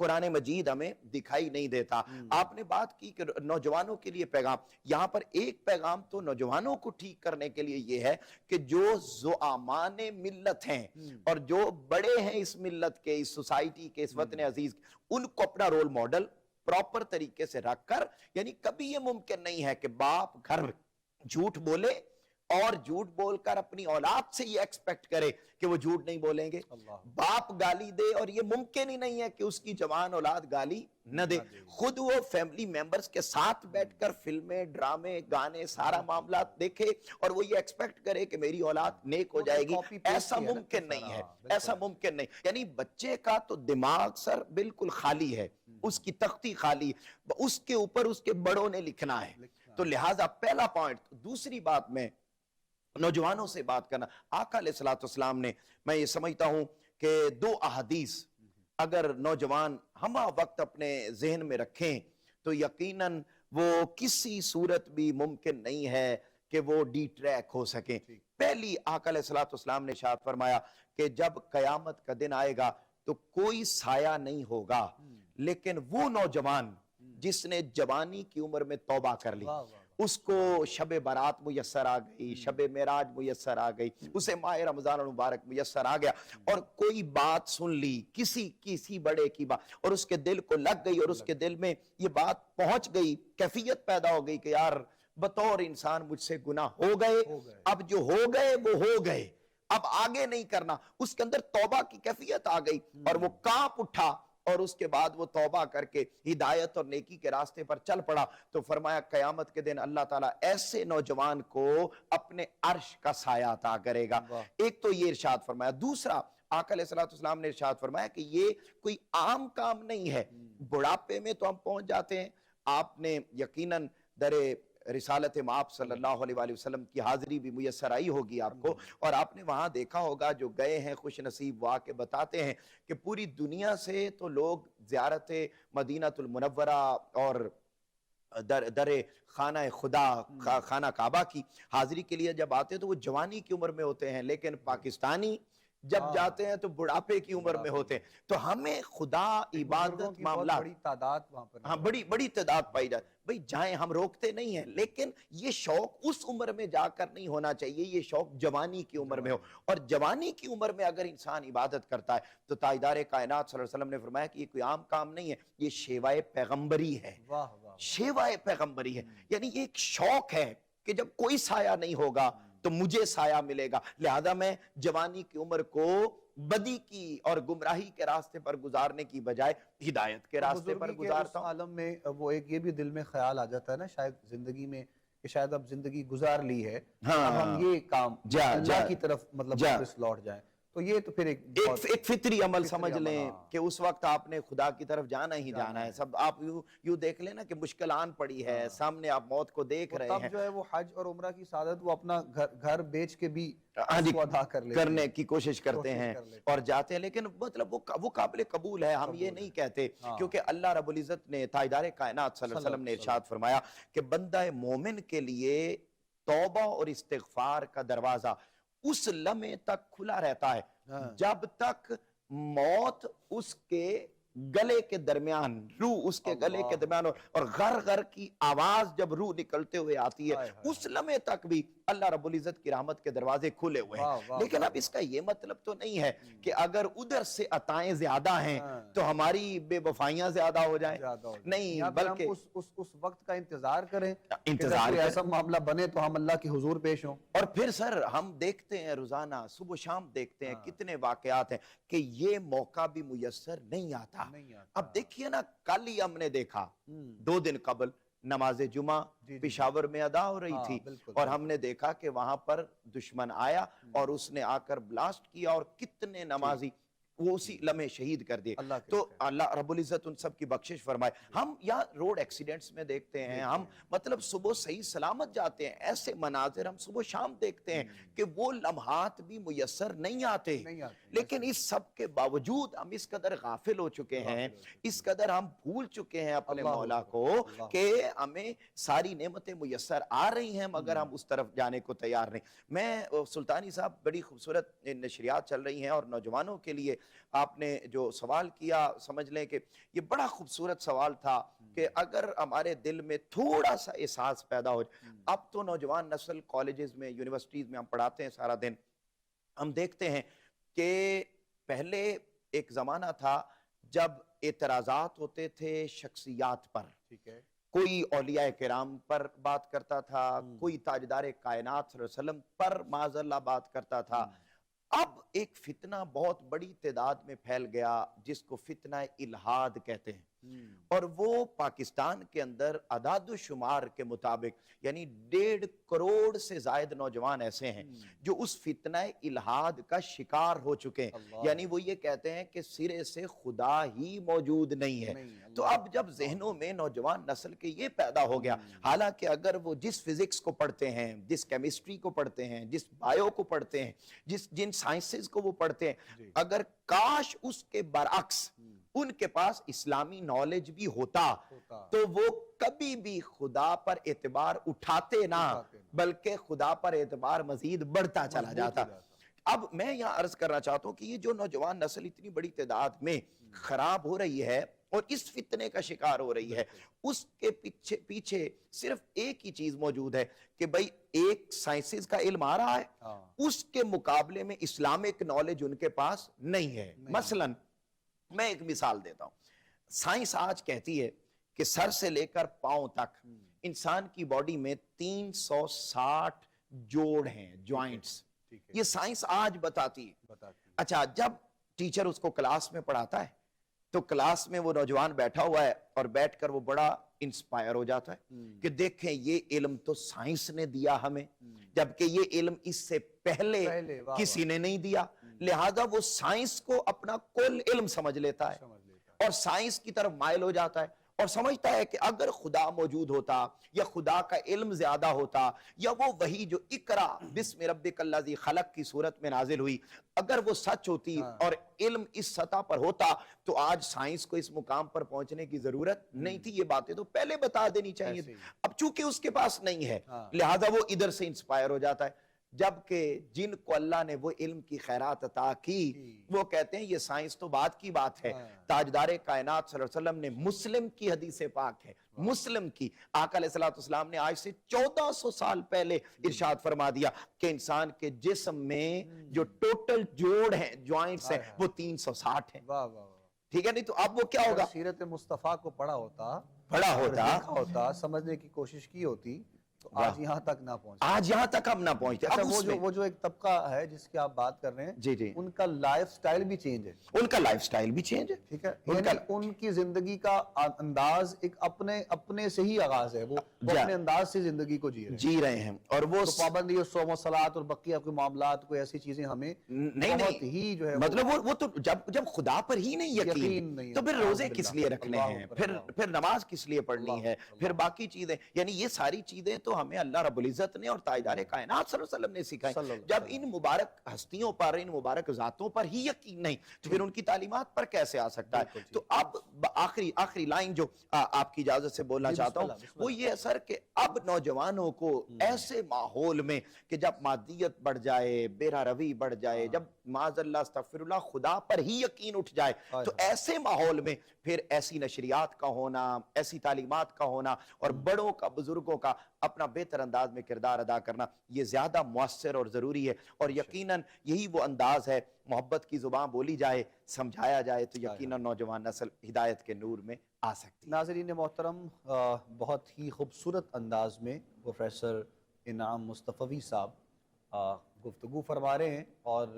قرآن مجید ہمیں دکھائی نہیں دیتا. آپ نے بات کی کہ نوجوانوں کے لیے پیغام, یہاں پر ایک پیغام تو نوجوانوں کو ٹھیک کرنے کے لیے یہ ہے کہ جو زعامان ملت ہیں اور جو بڑے ہیں اس ملت کے, اس سوسائٹی کے, اس وطن عزیز کے, ان کو اپنا رول ماڈل پراپر طریقے سے رکھ کر, یعنی کبھی یہ ممکن نہیں ہے کہ باپ گھر جھوٹ بولے اور جھوٹ بول کر اپنی اولاد سے یہ ایکسپیکٹ کرے کہ وہ جھوٹ نہیں بولیں گے. باپ گالی دے اور یہ ممکن ہی نہیں ہے کہ اس کی جوان اولاد گالی نہ دے. خود وہ فیملی ممبرز کے ساتھ بیٹھ کر فلمیں, ڈرامے, گانے, سارا معاملات دیکھے اور وہ یہ ایکسپیکٹ کرے کہ میری اولاد نیک ہو جائے گی. ایسا ممکن نہیں ہے, ایسا ممکن نہیں. یعنی بچے کا تو دماغ سر بالکل خالی ہے, اس کی تختی خالی, اس کے اوپر اس کے بڑوں نے لکھنا ہے. تو لہٰذا پہلا پوائنٹ. دوسری بات میں نوجوانوں سے بات کرنا, آقا علیہ الصلوۃ والسلام نے, میں یہ سمجھتا ہوں کہ 2 احادیث اگر نوجوان ہمہ وقت اپنے ذہن میں رکھیں تو یقیناً وہ کسی صورت بھی ممکن نہیں ہے کہ وہ ڈی ٹریک ہو سکیں. پہلی, آقا علیہ الصلوۃ والسلام نے ارشاد فرمایا کہ جب قیامت کا دن آئے گا تو کوئی سایہ نہیں ہوگا لیکن وہ نوجوان جس نے جوانی کی عمر میں توبہ کر لی, اس کو شب برات میسر آ گئی, شب معراج میسر آ گئی, اسے ماہ رمضان المبارک میسر آ گیا, اور کوئی بات سن لی کسی بڑے کی بات اور اس کے دل کو لگ گئی اور اس کے دل میں یہ بات پہنچ گئی, کیفیت پیدا ہو گئی کہ یار بطور انسان مجھ سے گناہ ہو گئے, اب جو ہو گئے وہ ہو گئے, اب آگے نہیں کرنا. اس کے اندر توبہ کی کیفیت آ گئی اور وہ کانپ اٹھا اور اس کے بعد وہ توبہ کر کے ہدایت اور نیکی کے راستے پر چل پڑا. تو فرمایا قیامت کے دن اللہ تعالیٰ ایسے نوجوان کو اپنے عرش کا سایہ عطا کرے گا. ایک تو یہ ارشاد فرمایا. دوسرا, آقا علیہ الصلوۃ والسلام نے ارشاد فرمایا کہ یہ کوئی عام کام نہیں ہے. بڑھاپے میں تو ہم پہنچ جاتے ہیں, آپ نے یقیناً در رسالت مآب صلی اللہ علیہ وآلہ وسلم کی حاضری بھی میسر آئی ہوگی آپ کو, اور آپ نے وہاں دیکھا ہوگا جو گئے ہیں خوش نصیب وہ آ کے بتاتے ہیں کہ پوری دنیا سے تو لوگ زیارت مدینہ المنورہ اور در خانہ خدا, خانہ کعبہ کی حاضری کے لیے جب آتے ہیں تو وہ جوانی کی عمر میں ہوتے ہیں, لیکن پاکستانی جب جاتے ہیں تو بڑھاپے کی عمر میں ہوتے ہیں. تو ہمیں خدا عبادت معاملات, بڑی تعداد وہاں پر, ہاں بڑی تعداد پائی جاتی. بھئی جائیں, ہم روکتے نہیں ہیں, لیکن یہ شوق اس عمر میں جا کر نہیں ہونا چاہیے, یہ شوق جوانی کی عمر میں ہو. اور جوانی کی عمر میں اگر انسان عبادت کرتا ہے تو تاجدار کائنات صلی اللہ علیہ وسلم نے فرمایا کہ یہ کوئی عام کام نہیں ہے, یہ شیوائے پیغمبری ہے. شیوائے پیغمبری ہے, یعنی یہ ایک شوق ہے کہ جب کوئی سایہ نہیں ہوگا تو مجھے سایہ ملے گا. لہذا میں جوانی کی عمر کو بدی کی اور گمراہی کے راستے پر گزارنے کی بجائے ہدایت کے راستے پر گزارتا ہوں. عالم میں وہ ایک یہ بھی دل میں خیال آ جاتا ہے نا شاید زندگی میں کہ شاید اب زندگی گزار لی ہے, اب ہم یہ کام اللہ کی طرف مطلب واپس لوٹ جائیں. تو یہ تو پھر ایک فطری عمل سمجھ لیں کہ اس وقت آپ نے خدا کی طرف جانا ہی جانا ہے. سب آپ یوں دیکھ لیں نا کہ مشکل آن پڑی ہے, سامنے آپ موت کو دیکھ رہے ہیں. تب جو ہے وہ حج اور عمرہ کی سعادت وہ اپنا گھر بیچ کے بھی ادا کرنے کی کوشش کرتے ہیں اور جاتے ہیں, لیکن مطلب وہ قابل قبول ہے, ہم یہ نہیں کہتے, کیونکہ اللہ رب العزت نے تاجدار کائنات صلی اللہ علیہ وسلم نے ارشاد فرمایا کہ بندہ مومن کے لیے توبہ اور استغفار کا دروازہ اس لمحے تک کھلا رہتا ہے جب تک موت اس کے گلے کے درمیان, روح اس کے گلے کے درمیان, اور غر غر کی آواز جب روح نکلتے ہوئے آتی ہے اس لمحے تک بھی اللہ رب العزت کی رحمت کے دروازے کھلے ہوئے ہیں. لیکن اب اس کا یہ مطلب تو نہیں ہے کہ اگر ادھر سے عطائیں زیادہ ہیں تو ہماری بے وفائیاں زیادہ ہو جائیں, نہیں بلکہ اس وقت کا انتظار کریں, انتظار ایسا معاملہ بنے تو ہم اللہ کے حضور پیش ہوں. اور پھر سر ہم دیکھتے ہیں روزانہ صبح و شام دیکھتے ہیں کتنے واقعات ہیں کہ یہ موقع بھی میسر نہیں آتا. اب دیکھیے نا, کل ہی ہم نے دیکھا 2 دن قبل نماز جمعہ پشاور میں ادا ہو رہی تھی اور ہم نے دیکھا کہ وہاں پر دشمن آیا اور اس نے آ کر بلاسٹ کیا اور کتنے نمازی وہ اسی لمحے شہید کر دیے. تو اللہ رب العزت ان سب کی بخشش فرمائے. ہم یہاں روڈ ایکسیڈنٹس میں دیکھتے ہیں, ہم مطلب صبح صحیح سلامت جاتے ہیں, ایسے مناظر ہم صبح شام دیکھتے ہیں کہ وہ لمحات بھی میسر نہیں آتے. لیکن اس سب کے باوجود ہم اس قدر غافل ہو چکے ہیں, اس قدر ہم بھول چکے ہیں اپنے مولا کو کہ ہمیں ساری نعمتیں میسر آ رہی ہیں مگر ہم اس طرف جانے کو تیار نہیں. میں سلطانی صاحب, بڑی خوبصورت نشریات چل رہی ہیں اور نوجوانوں کے لیے آپ نے جو سوال کیا سمجھ لیں کہ یہ بڑا خوبصورت سوال تھا کہ اگر ہمارے دل میں تھوڑا سا احساس پیدا ہو جائے. اب تو نوجوان نسل کالجز میں یونیورسٹیز میں ہم پڑھاتے ہیں سارا دن, ہم دیکھتے ہیں کہ پہلے ایک زمانہ تھا جب اعتراضات ہوتے تھے شخصیات پر, ٹھیک ہے, کوئی اولیاء کرام پر بات کرتا تھا, کوئی تاجدار کائنات صلی اللہ علیہ وسلم پر معاذ اللہ بات کرتا تھا. اب ایک فتنہ بہت بڑی تعداد میں پھیل گیا جس کو فتنہ الہاد کہتے ہیں, اور وہ پاکستان کے اندر اعداد و شمار کے مطابق یعنی 1.5 کروڑ سے زائد نوجوان ایسے ہیں جو اس فتنہ الہاد کا شکار ہو چکے ہیں. یعنی وہ یہ کہتے ہیں کہ سرے سے خدا ہی موجود نہیں ہے. تو اب جب ذہنوں میں نوجوان نسل کے یہ پیدا ہو گیا, حالانکہ اگر وہ جس فزکس کو پڑھتے ہیں, جس کیمسٹری کو پڑھتے ہیں, جس بایو کو پڑھتے ہیں, جن سائنسز کو وہ پڑھتے ہیں, اگر کاش اس کے برعکس ان کے پاس اسلامی نالج بھی ہوتا تو وہ کبھی بھی خدا پر اعتبار اٹھاتے نہ, بلکہ خدا پر اعتبار مزید بڑھتا چلا جاتا. اب میں یہاں عرض کرنا چاہتا ہوں کہ یہ جو نوجوان نسل اتنی بڑی تعداد میں خراب ہو رہی ہے اور اس فتنے کا شکار ہو رہی ہے, اس کے پیچھے صرف ایک ہی چیز موجود ہے کہ بھئی ایک سائنسز کا علم آ رہا ہے, اس کے مقابلے میں اسلامک نالج ان کے پاس نہیں ہے. مثلاً میں ایک مثال دیتا ہوں, سائنس آج کہتی ہے کہ سر سے لے کر پاؤں تک انسان کی باڈی میں 360 جوڑ ہیں, جوائنٹس, یہ سائنس آج بتاتی ہے. اچھا, جب ٹیچر اس کو کلاس میں پڑھاتا ہے تو کلاس میں وہ نوجوان بیٹھا ہوا ہے اور بیٹھ کر وہ بڑا انسپائر ہو جاتا ہے کہ دیکھیں یہ علم تو سائنس نے دیا ہمیں, جبکہ یہ علم اس سے پہلے کسی نے نہیں دیا. لہذا وہ سائنس کو اپنا کل علم سمجھ لیتا ہے اور سائنس کی طرف مائل ہو جاتا ہے اور سمجھتا ہے کہ اگر خدا موجود ہوتا یا خدا کا علم زیادہ ہوتا یا وہ وہی جو اقرا بسم ربک الذی خلق کی صورت میں نازل ہوئی اگر وہ سچ ہوتی اور علم اس سطح پر ہوتا تو آج سائنس کو اس مقام پر پہنچنے کی ضرورت نہیں تھی. یہ باتیں تو پہلے بتا دینی چاہیے تھی. اب چونکہ اس کے پاس نہیں ہے لہذا وہ ادھر سے انسپائر ہو جاتا ہے, جبکہ جن کو اللہ نے وہ علم کی خیرات عطا کی وہ کہتے ہیں یہ سائنس تو بات کی بات ہے. تاجدار کائنات صلی اللہ علیہ وسلم نے مسلم کی حدیث پاک ہے, مسلم کی, آقا علیہ السلام نے آج سے 1400 سال پہلے ارشاد فرما دیا کہ انسان کے جسم میں جو ٹوٹل جوڑ ہیں, جوائنٹس ہیں, وہ 360 ہیں. ٹھیک ہے, نہیں تو اب وہ کیا ہوگا, سیرت مصطفیٰ کو پڑھا ہوتا, دیکھا ہوتا, سمجھنے کی کوشش کی ہوتی تو آج یہاں تک نہ پہنچے. آج یہاں تک ہم نہ پہنچتے. اچھا, وہ جو ایک طبقہ ہے جس کی آپ بات کر رہے ہیں, جی جی, ان کا لائف سٹائل بھی چینج ہے. ان کا لائف سٹائل بھی چینج ہے. ٹھیک ہے, یعنی ان کی زندگی کا انداز ایک اپنے سے ہی آغاز ہے, وہ اپنے انداز سے زندگی کو جی رہے ہیں اور وہ پابندی اور صوم و صلاۃ اور بقیہ کوئی معاملات کوئی ایسی چیزیں ہمیں بہت ہی جو ہے مطلب وہ تو جب خدا پر ہی نہیں یقین تو پھر روزے کس لیے رکھنے ہیں, پھر نماز کس لیے پڑھنی ہے, پھر باقی چیزیں, یعنی یہ ساری چیزیں تو ہمیں اللہ رب العزت نے اور تاجدار کائنات صلی اللہ علیہ وسلم نے سکھائی. جب ان مبارک ہستیوں پر, ان مبارک ذاتوں پر ہی یقین نہیں تو پھر ان کی تعلیمات پر کیسے آ سکتا ہے. تو اب آخری لائن جو آپ کی اجازت سے بولنا چاہتا ہوں وہ یہ ہے سر کہ اب نوجوانوں کو ایسے ماحول میں کہ جب مادیت بڑھ جائے, بیرا روی بڑھ جائے, جب معاذ اللہ استغفر اللہ خدا پر ہی یقین اٹھ جائے, تو ایسے ماحول میں پھر ایسی نشریات کا ہونا, ایسی تعلیمات کا ہونا اور بڑوں کا, بزرگوں کا اپنا بہتر انداز میں کردار ادا کرنا یہ زیادہ مؤثر اور ضروری ہے. اور یقیناً یہی وہ انداز ہے, محبت کی زبان بولی جائے, سمجھایا جائے تو یقیناً نوجوان نسل ہدایت کے نور میں آ سکتی. ناظرین محترم, بہت ہی خوبصورت انداز میں پروفیسر انعام مصطفی صاحب گفتگو فرما رہے ہیں اور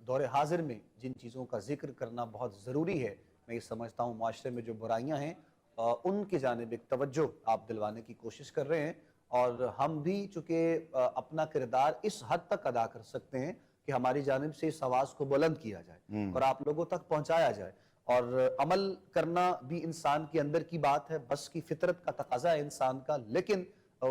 دور حاضر میں جن چیزوں کا ذکر کرنا بہت ضروری ہے, میں یہ سمجھتا ہوں معاشرے میں جو برائیاں ہیں ان کی جانب ایک توجہ آپ دلوانے کی کوشش کر رہے ہیں, اور ہم بھی چونکہ اپنا کردار اس حد تک ادا کر سکتے ہیں کہ ہماری جانب سے اس آواز کو بلند کیا جائے اور آپ لوگوں تک پہنچایا جائے, اور عمل کرنا بھی انسان کے اندر کی بات ہے, بس کی فطرت کا تقاضا ہے انسان کا. لیکن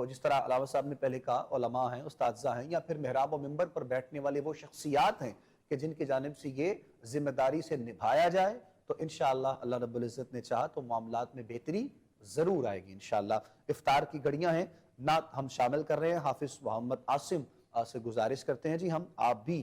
جس طرح علامہ صاحب نے پہلے کہا, علماء ہیں, اساتذہ ہیں, یا پھر محراب و منبر پر بیٹھنے والے وہ شخصیات ہیں کہ جن کی جانب سے یہ ذمہ داری سے نبھایا جائے تو انشاءاللہ اللہ رب العزت نے چاہا تو معاملات میں بہتری ضرور آئے گی انشاءاللہ. افطار کی گھڑیاں ہیں, نعت ہم شامل کر رہے ہیں. حافظ محمد عاصم سے گزارش کرتے ہیں جی ہم آپ بھی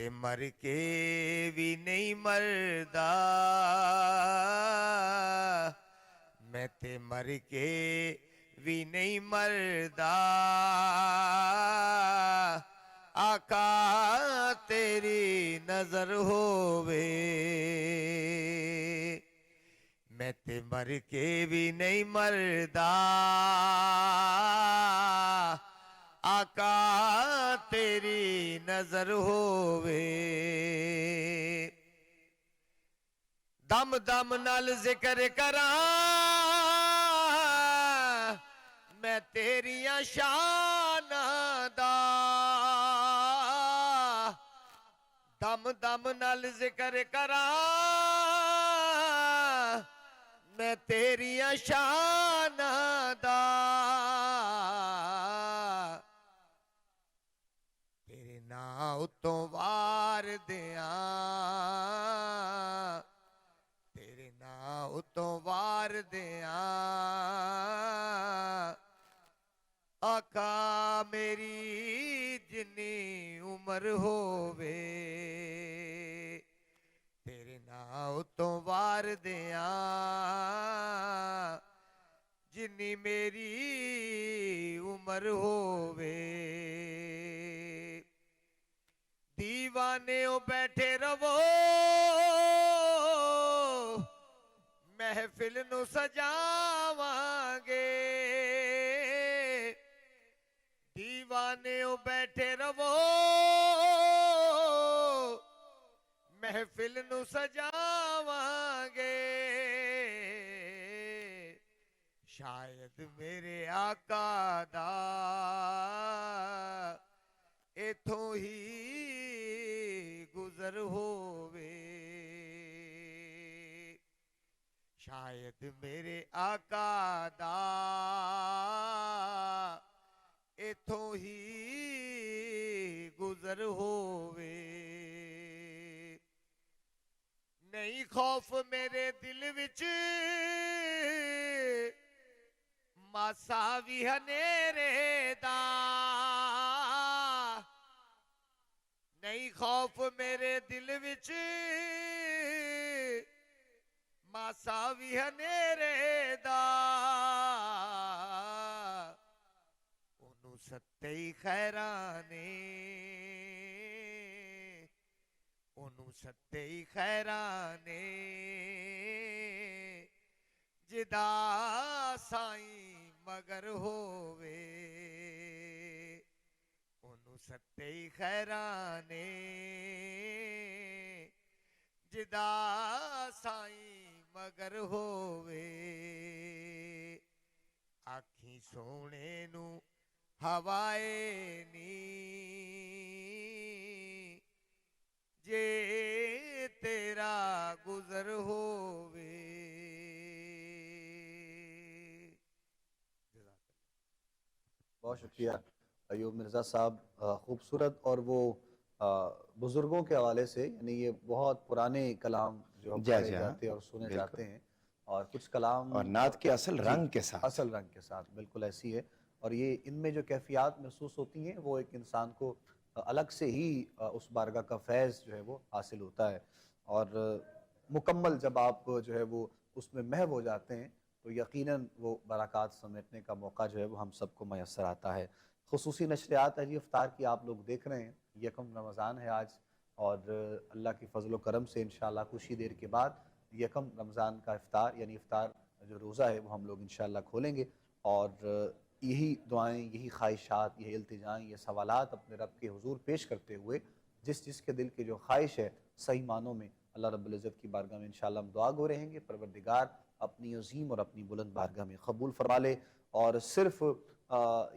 تے مر کے بھی نہیں مردا میں تے مر کے بھی نہیں مردا آقا تیری نظر ہووے میں تے مر کے بھی نہیں مردا آقا تیری نظر ہووے دم دم نال ذکر کراں میں تیریاں شاناں دا دم دم نال ذکر کراں میں تیریاں شاناں دا تیرے نام اتوں وار دیاں تیرے نام اتوں وار دیاں آقا میری جنی عمر ہووے تیرے نام اتوں وار دیاں جنی میری عمر ہووے دیوانے بیٹھے رہو محفل نو سجاواں گے دیوانے بیٹھے رہو محفل نو سجاواں گے شاید میرے آقا دا ایتھوں ہی گزر ہووے شاید میرے آقا دا ایتھوں ہی گزر ہووے نہیں خوف میرے دل وچ ماسا وی ہنیرے دا نہیں خوف میرے دل وچ ماسا وی ہنیرے دا اونوں ستے خیرانے اونوں ستے خیرانے جدا سائیں مگر ہووے اونوں ستے خیرانے جدا سائیں مگر ہووے آکھیں سونے نو ہوائے نی جے تیرا گزر ہووے بہت شکریہ ایوب مرزا صاحب خوبصورت اور وہ بزرگوں کے حوالے سے یعنی یہ بہت پرانے کلام جو پڑھے جاتے اور سنے جاتے ہیں اور کچھ کلام اور نعت کے اصل رنگ کے ساتھ اصل رنگ کے ساتھ بالکل ایسی ہے اور یہ ان میں جو کیفیات محسوس ہوتی ہیں وہ ایک انسان کو الگ سے ہی اس بارگاہ کا فیض جو ہے وہ حاصل ہوتا ہے اور مکمل جب آپ جو ہے وہ اس میں محو ہو جاتے ہیں تو یقیناً وہ برکات سمیٹنے کا موقع جو ہے وہ ہم سب کو میسر آتا ہے خصوصی نشریات ہے جی افطار کی آپ لوگ دیکھ رہے ہیں یکم رمضان ہے آج اور اللہ کی فضل و کرم سے انشاءاللہ کچھ ہی دیر کے بعد یکم رمضان کا افطار یعنی افطار جو روزہ ہے وہ ہم لوگ انشاءاللہ کھولیں گے اور یہی دعائیں یہی خواہشات یہ التجائیں یہ سوالات اپنے رب کے حضور پیش کرتے ہوئے جس کے دل کی جو خواہش ہے صحیح معنوں میں اللہ رب العزت کی بارگاہ میں انشاءاللہ ہم دعا گو رہیں گے پروردگار اپنی عظیم اور اپنی بلند بارگاہ میں قبول فرما لے اور صرف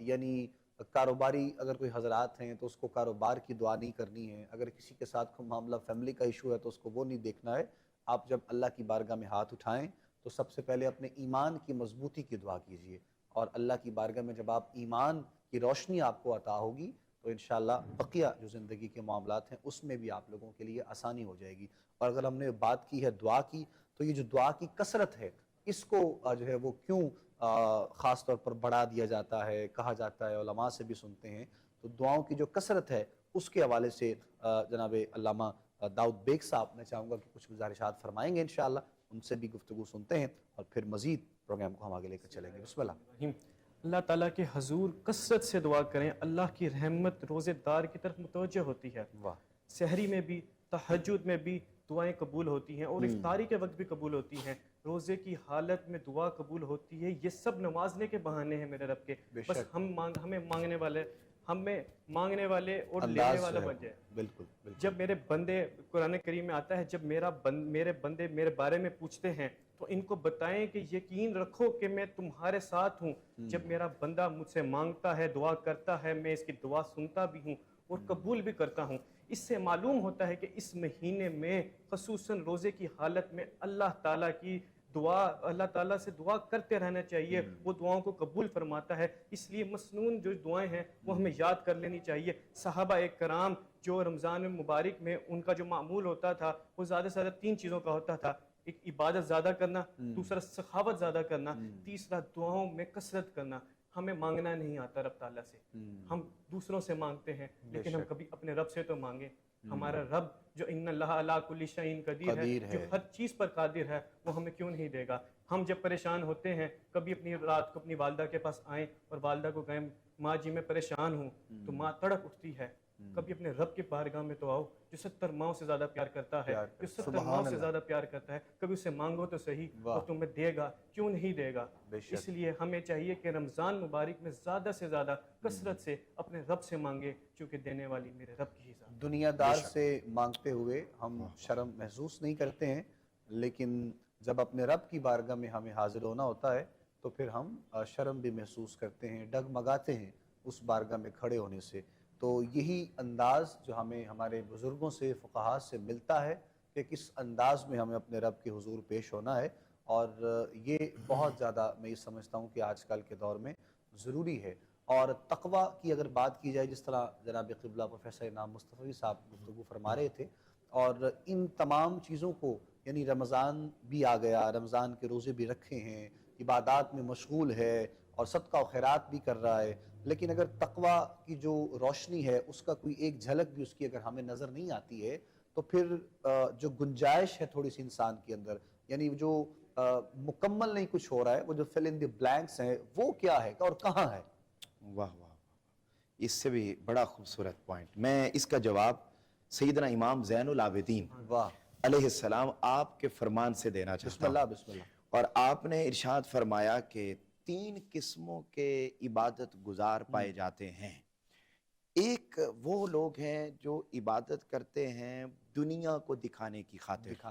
یعنی کاروباری اگر کوئی حضرات ہیں تو اس کو کاروبار کی دعا نہیں کرنی ہے اگر کسی کے ساتھ کوئی معاملہ فیملی کا ایشو ہے تو اس کو وہ نہیں دیکھنا ہے آپ جب اللہ کی بارگاہ میں ہاتھ اٹھائیں تو سب سے پہلے اپنے ایمان کی مضبوطی کی دعا کیجئے اور اللہ کی بارگاہ میں جب آپ ایمان کی روشنی آپ کو عطا ہوگی تو انشاءاللہ بقیہ جو زندگی کے معاملات ہیں اس میں بھی آپ لوگوں کے لیے آسانی ہو جائے گی اور اگر ہم نے بات کی ہے دعا کی تو یہ جو دعا کی کثرت ہے اس کو جو ہے وہ کیوں خاص طور پر بڑھا دیا جاتا ہے کہا جاتا ہے علماء سے بھی سنتے ہیں تو دعاؤں کی جو کثرت ہے اس کے حوالے سے جناب علامہ داؤد بیگ صاحب میں چاہوں گا کہ کچھ گزارشات فرمائیں گے انشاءاللہ، ان سے بھی گفتگو سنتے ہیں اور پھر مزید پروگرام کو ہم آگے لے کر چلیں گے۔ بسم اللہ۔ اللہ تعالیٰ کے حضور کثرت سے دعا کریں، اللہ کی رحمت روزے دار کی طرف متوجہ ہوتی ہے۔ واہ، سحری میں بھی، تہجد میں بھی دعائیں قبول ہوتی ہیں، اور افطاری کے وقت بھی قبول ہوتی ہیں، روزے کی حالت میں دعا قبول ہوتی ہے۔ یہ سب نوازنے کے بہانے ہیں میرے رب کے، بس ہمیں مانگنے والے اور لینے والا بن جائے۔ بالکل بالکل۔ جب میرے بندے، قرآن کریم میں آتا ہے، جب میرے بندے میرے بارے میں پوچھتے ہیں تو ان کو بتائیں کہ یقین رکھو کہ میں تمہارے ساتھ ہوں۔ جب میرا بندہ مجھ سے مانگتا ہے، دعا کرتا ہے، میں اس کی دعا سنتا بھی ہوں اور قبول بھی کرتا ہوں۔ اس سے معلوم ہوتا ہے کہ اس مہینے میں خصوصاً روزے کی حالت میں اللہ تعالیٰ کی دعا، اللہ تعالیٰ سے دعا کرتے رہنا چاہیے، وہ دعاؤں کو قبول فرماتا ہے۔ اس لیے مسنون جو دعائیں ہیں وہ ہمیں یاد کر لینی چاہیے۔ صحابہ کرام جو رمضان مبارک میں ان کا جو معمول ہوتا تھا وہ زیادہ سے زیادہ 3 چیزوں کا ہوتا تھا، ایک عبادت زیادہ کرنا، دوسرا سخاوت زیادہ کرنا، تیسرا دعاؤں میں کثرت کرنا۔ ہمیں مانگنا نہیں آتا رب تعالیٰ سے، ہم دوسروں سے مانگتے ہیں، لیکن ہم کبھی اپنے رب سے تو مانگیں۔ ہمارا رب جو ان اللہ علی کل شیء قدیر ہے، جو ہر چیز پر قادر ہے، وہ ہمیں کیوں نہیں دے گا؟ ہم جب پریشان ہوتے ہیں، کبھی اپنی رات کو اپنی والدہ کے پاس آئیں اور والدہ کو کہیں ماں جی میں پریشان ہوں، تو ماں تڑپ اٹھتی ہے۔ کبھی اپنے رب کی بارگاہ میں تو آؤ جو 70 ماؤں سے زیادہ پیار کرتا ہے، جو 70 ماؤں سے زیادہ پیار کرتا ہے، کبھی اسے مانگو تو صحیح، اور تمہیں دے گا، کیوں نہیں دے گا؟ اس لیے ہمیں چاہیے کہ رمضان مبارک میں زیادہ سے زیادہ کثرت سے اپنے رب سے مانگے، چونکہ دینے والی میرے رب کی ہی ذات۔ دنیا دار سے مانگتے ہوئے ہم شرم محسوس نہیں کرتے ہیں، لیکن جب اپنے رب کی بارگاہ میں ہمیں حاضر ہونا ہوتا ہے تو پھر ہم شرم بھی محسوس کرتے ہیں، ڈگمگاتے ہیں اس بارگاہ میں کھڑے ہونے سے۔ تو یہی انداز جو ہمیں ہمارے بزرگوں سے، فقہاء سے ملتا ہے کہ کس انداز میں ہمیں اپنے رب کے حضور پیش ہونا ہے، اور یہ بہت زیادہ میں یہ سمجھتا ہوں کہ آج کل کے دور میں ضروری ہے۔ اور تقویٰ کی اگر بات کی جائے، جس طرح جناب قبلہ پروفیسر انعام مصطفی صاحب گفتگو فرما رہے تھے، اور ان تمام چیزوں کو، یعنی رمضان بھی آ گیا، رمضان کے روزے بھی رکھے ہیں، عبادات میں مشغول ہے اور صدقہ و خیرات بھی کر رہا ہے، لیکن اگر تقویٰ کی جو روشنی ہے اس کا کوئی ایک جھلک بھی اس کی اگر ہمیں نظر نہیں آتی ہے، تو پھر جو گنجائش ہے تھوڑی سی انسان کے اندر، یعنی جو مکمل نہیں کچھ ہو رہا ہے، وہ جو فل ان دی بلینکس ہیں، وہ کیا ہے اور کہاں ہے؟ واہ واہ، اس سے بھی بڑا خوبصورت پوائنٹ۔ میں اس کا جواب سیدنا امام زین العابدین علیہ السلام آپ کے فرمان سے دینا چاہتا ہوں۔ بسم اللہ۔ اور آپ نے ارشاد فرمایا کہ 3 قسموں کے عبادت گزار پائے جاتے ہیں۔ ایک وہ لوگ ہیں جو عبادت کرتے ہیں دنیا کو دکھانے کی خاطر،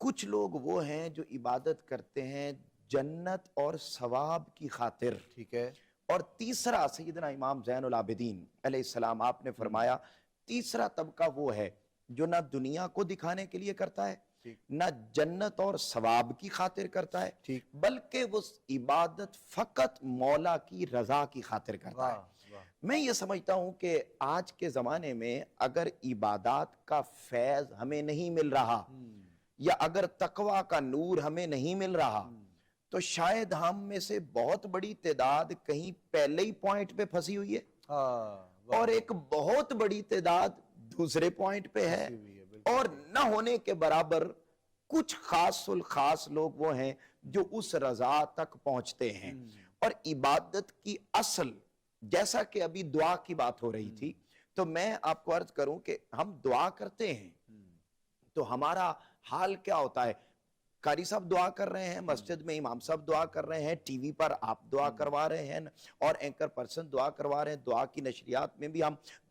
کچھ لوگ وہ ہیں جو عبادت کرتے ہیں جنت اور ثواب کی خاطر، ٹھیک ہے۔ اور تیسرا سیدنا امام زین العابدین علیہ السلام آپ نے فرمایا تیسرا طبقہ وہ ہے جو نہ دنیا کو دکھانے کے لیے کرتا ہے، نہ جنت اور ثواب کی خاطر کرتا ہے، بلکہ وہ عبادت فقط مولا کی رضا کی خاطر کرتا ہے۔ میں یہ سمجھتا ہوں کہ آج کے زمانے میں اگر عبادات کا فیض ہمیں نہیں مل رہا، یا اگر تقویٰ کا نور ہمیں نہیں مل رہا، تو شاید ہم میں سے بہت بڑی تعداد کہیں پہلے ہی پوائنٹ پہ پھنسی ہوئی ہے، اور ایک بہت بڑی تعداد دوسرے پوائنٹ پہ ہے، اور نہ ہونے کے برابر کچھ خاص الخاص لوگ وہ ہیں جو اس رضا تک پہنچتے ہیں۔ اور عبادت کی اصل، جیسا کہ ابھی دعا کی بات ہو رہی تھی، تو میں آپ کو عرض کروں کہ ہم دعا کرتے ہیں تو ہمارا حال کیا ہوتا ہے؟ قاری صاحب دعا کر رہے ہیں، مسجد میں امام صاحب دعا کر رہے ہیں، ٹی وی پر آپ دعا کروا رہے ہیں، اور اینکر پرسن دعا کروا رہے ہیں، دعا کی نشریات میں بھی